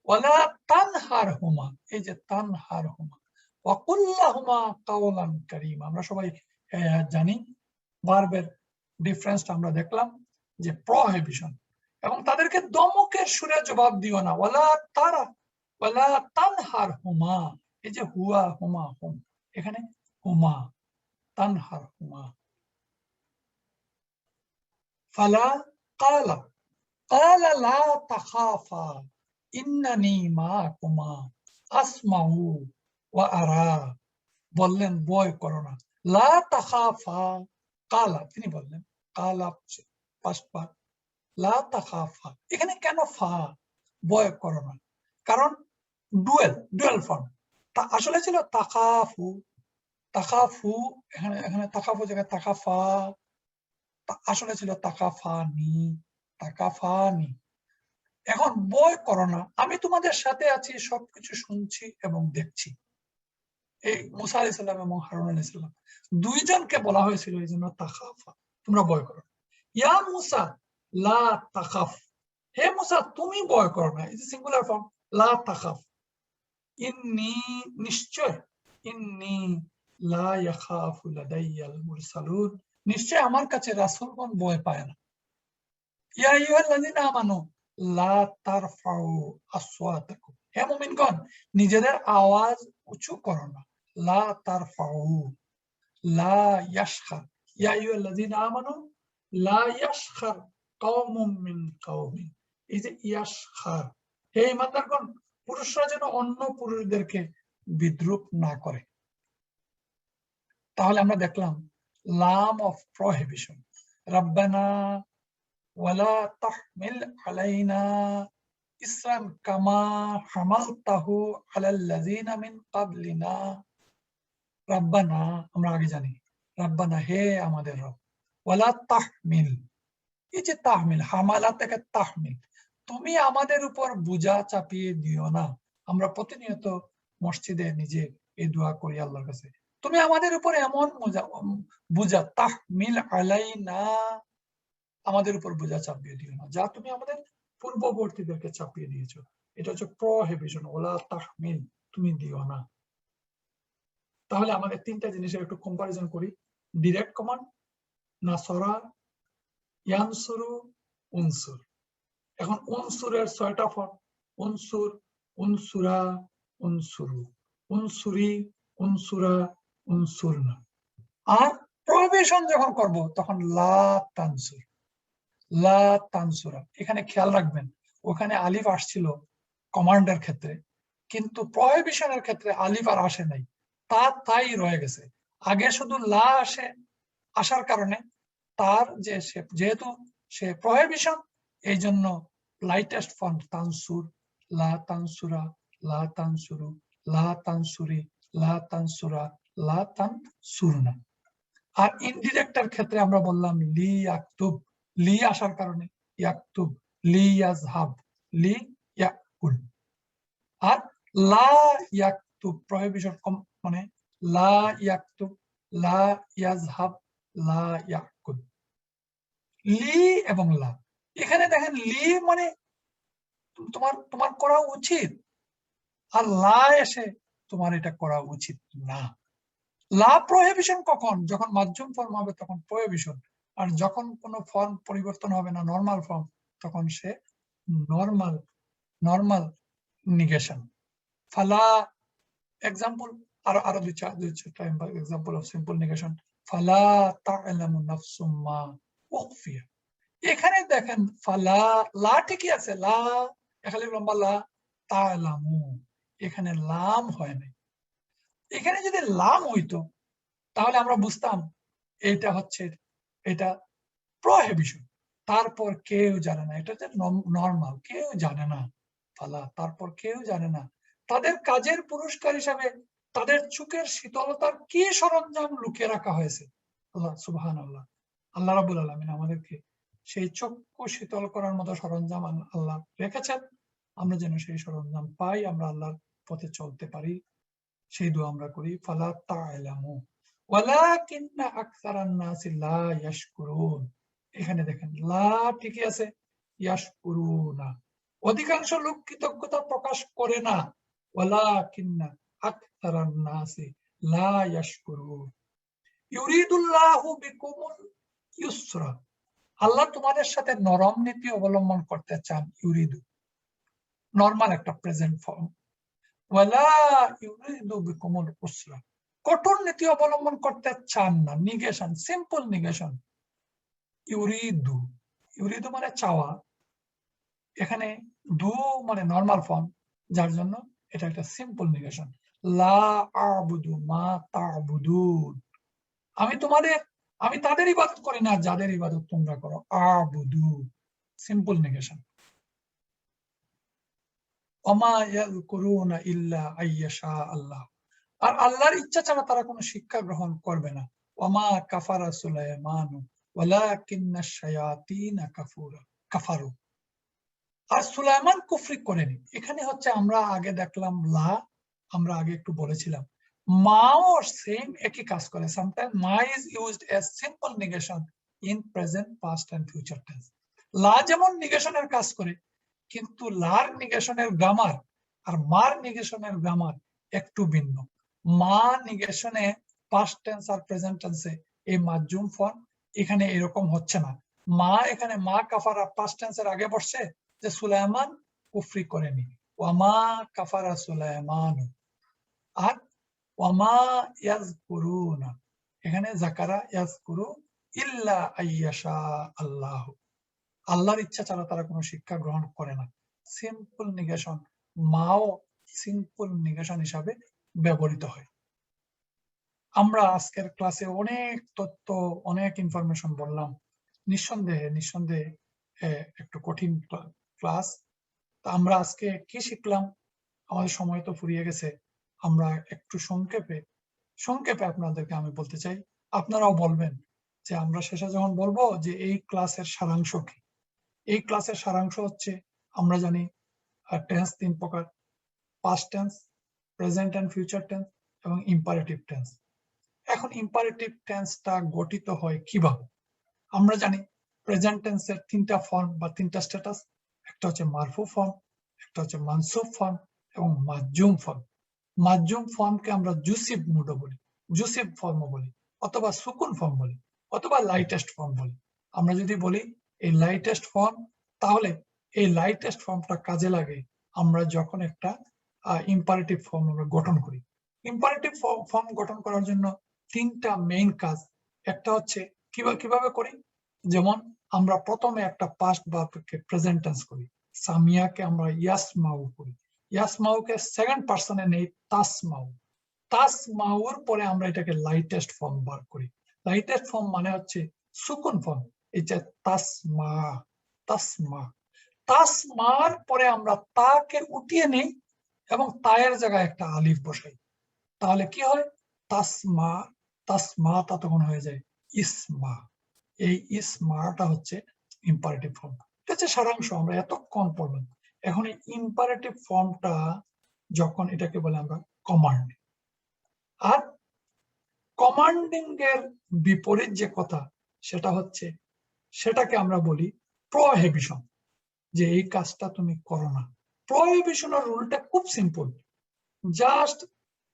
ওয়ালা তানহারহুমা, এই যে তানহারহুমা, ওয়াকুল্লাহুমা কাওলান কারীমা। আমরা সবাই জানি ভার্বের ডিফারেন্সটা আমরা দেখলাম যে প্রহিবিশন, এবং তাদেরকে দমকের সুরে জবাব দিও না। ওয়ালা তানহারহুমা, এই যে হুয়া হুমা হুম, এখানে হুমা, তানহারহুমা। ফালা কালা, কালা লা তাখাফা ইন্নানি মাকুমা আসমাউ ওয়া আরা, বললেন ভয় করো না। লা তাখাফা, কালা তিনি বললেন, কালা পাঁচবার, লা তাখাফা, এখানে কেন ফা, ভয় করো না, কারণ ডুয়েল ফর্ম, তা আসলে ছিল তাকাফু, তাকাফু, এখানে তাকাফু জায়গায় তাকাফা, আসলে ছিল তাকাফানি, তাকাফানি। এখন ভয় করো না, আমি তোমাদের সাথে আছি, সবকিছু শুনছি এবং দেখছি। এই মুসা আলাইহিস সালাম এবং হারুন আলাইহিস সালাম দুইজনকে বলা হয়েছিল এই জন্য তাখাফা, তোমরা ভয় করো। ইয়া মুসা লা তাখাফ, হে মুসা তুমি ভয় করো না, ইজ সিঙ্গুলার ফর্ম লা তাখাফ। ইন্নী নিশ্চয়, ইন্নী লা ইয়াখাফু লাদাইয়াল মুরসালুন, নিশ্চয় আমার কাছে রাসূলগণ ভয় পায় না। ইয়া আইয়ুহাল্লাযীনা আমানু লা তারফাউ আসওয়াতাকুম, হে মুমিনগণ নিজেদের আওয়াজ উঁচু করো না। লা তারফাউ, লা ইয়াসখার, ইয়া আইয়ুহাল্লাযীনা আমানু লা ইয়াসখার কওমুম মিন কওমিন, এই যে ইয়াসখার, হে ঈমানদারগণ পুরুষরা যেন অন্য পুরুষদেরকে বিদ্রূপ না করে। তাহলে আমরা দেখলাম লাম অফ প্রহিবিশন, রাব্বানা ওয়ালা তাহমিল আলাইনা ইসরান কামা হামালতাহু আলাল্লাযিনা মিন ক্বাবলিনা। রাব্বানা আমরা আগে জানি, রাব্বানা হে আমাদের রব, ওয়ালা তাহমিল, এই যে তাহমিল হামালা থেকে তাহমিল, তুমি আমাদের উপর বোঝা চাপিয়ে দিও না। আমরা প্রতিনিয়ত মসজিদে নিজে এই দোয়া করি আল্লাহর কাছে, তুমি আমাদের উপর এমন বোঝা তাহমিল আলাইনা, আমাদের উপর বোঝা চাপিয়ে দিও না যা তুমি আমাদের পূর্ববর্তীদেরকে চাপিয়ে দিয়েছো। এটা হচ্ছে প্রহিবিশন, ওলা তাহমিল, তুমি দিও না। তাহলে আমাদের তিনটা জিনিসের একটু কম্পারিজন করি। ডিরেক্ট কমান্ড নাসরা, ইয়ানসুরু, উনসুর। এখন উনসুরের 6টা ফর্ম, উনসুর, উনসুরা, উনসুরু, উনসুরি, উনসুরা, উনসুরনা। আর প্রহিবিশন যখন করব তখন লা তানসুর, লা তানসুরা। এখানে খেয়াল রাখবেন ওখানে আলিফ আসছিল কমান্ডের ক্ষেত্রে, কিন্তু প্রহিবিশনের ক্ষেত্রে আলিফ আর আসে নাই, তাই রয়ে গেছে। আগে শুধু লা আসার কারণে তার যে যেহেতু সে প্রহিবিশন, এই জন্য লাইটেস্ট ফর্ম তানসুর, লা তানসুরা, লা তানসুরু, লা তানসুরি, লা তানসুরা, লা তানসুরনা। আর ইনডিরেক্টের ক্ষেত্রে আমরা বললাম লি ইয়াকতুব, লি আসার কারণে ইয়াকতুব, লি ইয়াজহাব, লি ইয়াকুল। আর লা ইয়াকতুব প্রহিবিশন মানে লা ইয়াকতুব, লা ইয়াজহাব, লা ইয়াকুল। লি এবং লা, এখানে দেখেন লি মানে তোমার করা উচিত, আর লা এসে তোমার এটা করা উচিত না। লা প্রহিবিশন কখন? যখন মাধ্যম ফর্ম হবে তখন প্রহিবিশন, আর যখন কোনো ফর্ম পরিবর্তন হবে না নর্মাল ফর্ম তখন সে নর্মাল নিগেশন। ফালা এক্সাম্পল, আরো দুই চারটা এক্সাম্পল অফ সিম্পল নিগেশন। ফালা তা'লামু নাফসুম মা উখফিয়া, এখানে দেখেন ফালা, লা ঠিকই আছে, লা এখানে লম্বা লা, তা'লামু এখানে লাম হয় নাই। এখানে যদি লাম হইতো তাহলে আমরা বুঝতাম এটা প্রহিবিশন, তারপর কেউ জানে না, এটা যে নর্মাল, কেউ জানে না। ফালা তারপর কেউ জানে না, তাদের কাজের পুরস্কার হিসাবে তাদের চোখের শীতলতার কি সরঞ্জাম লুকিয়ে রাখা হয়েছে। আল্লাহ সুবহানাল্লাহ, আল্লাহ রাব্বুল আলামিন আমাদেরকে সেই চক্ষু শীতল করার মতো সরঞ্জাম আল্লাহ রেখেছেন, আমরা যেন সেই সরঞ্জাম পাই, আমরা আল্লাহর পথে চলতে পারি, সেই দোয়া আমরা করি। ফালা তা'লামু ওয়ালাকিন্না আকসারান নাসি লা ইয়াশকুরুন, এখানে দেখেন লা ঠিকই আছে, ইয়াশকুরুনা অধিকাংশ লোক কৃতজ্ঞতা প্রকাশ করে না, ওয়ালাকিন্না আকসারান নাসি লা ইয়াশকুরুন। ইউরিদুল্লাহু বিকুমুল ইউসরা, আল্লাহ তোমাদের সাথে নরম নীতি অবলম্বন করতে চান। ইউরিদু নরমাল একটা প্রেজেন্ট ফর্ম, ওয়ালা ইউরিদু বিকুমুল উসরা, কঠোর নীতি অবলম্বন করতে চান না, নিগেশন, সিম্পল নিগেশন। ইউরিদু, ইউরিদু মানে চাওয়া, এখানে দু মানে নরমাল ফর্ম, যার জন্য এটা একটা সিম্পল নিগেশন। লা আ'বুদু মা তা'বুদুন, আমি তাদের ইবাদত করি না যাদের ইবাদত তোমরা করো। আ'বুদু সিম্পল নিগেশন। ওমা ইয়াযকুরুনা ইল্লা আইয়াশা আল্লাহ, আর আল্লাহর ইচ্ছা ছাড়া তারা কোনো শিক্ষা গ্রহণ করবে না। ওমা কাফারা সুলাইমানু ওয়ালাকিন্নাশ শায়াতিনা কাফারু, আর সুলাইমান কুফরি করেনি। এখানে হচ্ছে আমরা আগে দেখলাম লা, আমরা আগে একটু বলেছিলাম মাও সেম একই কাজ করে। সামটাইম মা is used as simple negation in present, past and future tense. লা যেমন নেগেশনের কাজ করে, কিন্তু লার নেগেশনের গ্রামার আর মার নেগেশনের গ্রামার একটু ভিন্ন। মা নেগেশনে পাস্ট টেন্স আর প্রেজেন্ট টেন্সে এই মাজুম ফর্ম এখানে এরকম হচ্ছে না। মা এখানে মা কাফারা পাস্ট টেন্সের আগে বসছে, যে সুলাইমান কুফরি করেনি, ওয়ামা কাফারা সুলাইমান। আর ওয়ামা ইয়াজকুরুনা, এখানে জাকারা ইয়াজকুরু ইল্লা আইয়াশা আল্লাহ, আল্লাহর ইচ্ছা ছাড়া তারা কোনো শিক্ষা গ্রহণ করে না। সিম্পল নেগেশন মাও সিম্পল নেগেশন হিসাবে ব্যবহৃত হয়। আমরা আজকের ক্লাসে অনেক তথ্য, অনেক ইনফরমেশন বললাম। নিঃসন্দেহে একটু কঠিন ক্লাস। আমরা আজকে কি শিখলাম? আমাদের সময় তো ফুরিয়ে গেছে। আমরা একটু সংক্ষেপে আপনাদেরকে আমি বলতে চাই, আপনারাও বলবেন যে আমরা শেষে যখন বলবো যে এই ক্লাসের সারাংশ কি। এই ক্লাসের সারাংশ হচ্ছে, আমরা জানি টেন্স 3 প্রকার: past tense, present and future tense এবং ইম্পারেটিভ টেন্স। এখন ইম্পারেটিভ টেন্সটা গঠিত হয় কিভাবে? আমরা জানি প্রেজেন্ট টেন্সের 3টা ফর্ম বা 3টা স্ট্যাটাস। একটা হচ্ছে মারফু ফর্ম, একটা হচ্ছে মানসুব ফর্ম এবং মাজুম ফর্ম। মাজুম ফর্মকে আমরা জুসিব মুডও বলি, জুসিব ফর্মও বলি, অথবা সুকুন ফর্ম বলি, অথবা লাইটেস্ট ফর্ম বলি। আমরা যদি বলি এই লাইটেস্ট ফর্ম, তাহলে এই লাইটেস্ট ফর্মটা কাজে লাগে আমরা যখন একটা ইম্পারেটিভ ফর্ম আমরা গঠন করি। ইম্পারেটিভ ফর্ম গঠন করার জন্য 3টা মেইন কাজ। একটা হচ্ছে কিভাবে করি, যেমন আমরা প্রথমে একটা পাস্ট ভার্বকে প্রেজেন্ট টেন্স করি। সামিয়াকে আমরা ইয়াসমাউ করি, ইয়াসমাউকে সেকেন্ড পারসনে নেই তাসমাউ, তাসমাউর পরে আমরা এটাকে লাইটেস্ট ফর্ম বার করি। লাইটেস্ট ফর্ম মানে হচ্ছে সুকুন ফর্ম, এটা তাসমা, তাসমা। তাসমার পরে আমরা তাকে উঠিয়ে নেই এবং তায়ের জায়গায় একটা আলিফ বসাই, তাহলে কি হয়? তাসমা, তাসমা তা তখন হয়ে যায় ইসমা। এই ইসমাটা হচ্ছে ইম্পারেটিভ ফর্ম। এটা হচ্ছে সারাংশ, আমরা এতক্ষণ পড়লাম। এখন এই ইম্পারেটিভ ফর্মটা যখন, এটাকে বলে আমরা কমান্ড। আর কমান্ডিং এর বিপরীত যে কথা, সেটা হচ্ছে, সেটাকে আমরা বলি প্রহিবিশন, যে এই কাজটা তুমি করো না। প্রহিবিশনের রুলটা খুব সিম্পল, জাস্ট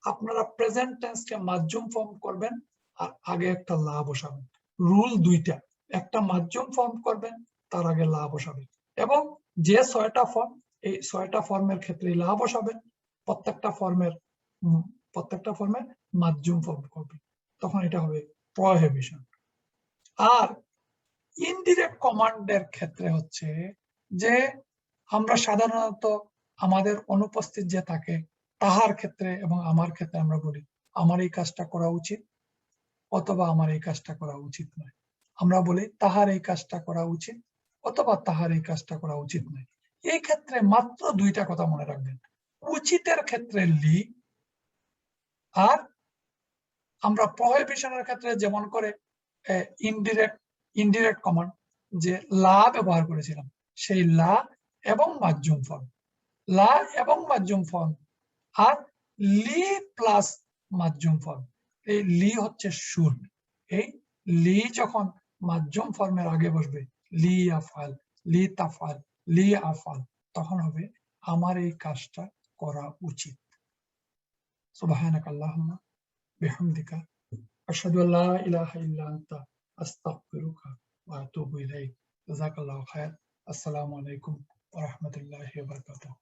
আপনারা প্রেজেন্ট টেন্সকে মাজুম ফর্ম করবেন আর আগে একটা লা বসাবেন। রুল 2টা, একটা মাজুম ফর্ম করবেন, তার আগে লা বসাবেন, এবং যে 6টা ফর্ম, এই 6টা ফর্মের ক্ষেত্রে লা বসাবেন। প্রত্যেকটা ফর্মের মাজুম ফর্ম করবেন, তখন এটা হবে প্রহিবিশন। আর ইনডিরেক্ট কমান্ডের ক্ষেত্রে হচ্ছে যে আমরা সাধারণত আমাদের অনুপস্থিত যে থাকে তাহার ক্ষেত্রে এবং আমার ক্ষেত্রে আমরা বলি আমার এই কাজটা করা উচিত, অথবা আমার এই কাজটা করা উচিত নয়। আমরা বলি তাহার এই কাজটা করা উচিত, অথবা তাহার এই কাজটা করা উচিত নয়। এই ক্ষেত্রে মাত্র 2টা কথা মনে রাখবেন। উচিতের ক্ষেত্রে লি, আর আমরা প্রহিবিশনের ক্ষেত্রে যেমন করে ইনডিরেক্ট কমান্ড যে লা ব্যবহার করেছিলাম, সেই লা এবং মাজুম ফর্ম, লা এবং মাজুম ফর্ম, আর লি প্লাস মাজুম ফর্ম। এই লি হচ্ছে শুড। এই লি যখন মাজুম ফর্মের আগে বসবে, লি আফআল, লি তাফআল, লি আফআল, তখন হবে আমার এই কাজটা করা উচিত। সুবহানাকাল্লাহুম্মা বিহামদিকা আশহাদু আল্লা ইলাহা ইল্লা আনতা আস্তাগফিরুকা ওয়া আতুবু ইলাইক। জাযাকাল্লাহু খায়র। আসসালামু আলাইকুম ওয়া রাহমাতুল্লাহি ওয়া বারাকাতুহু।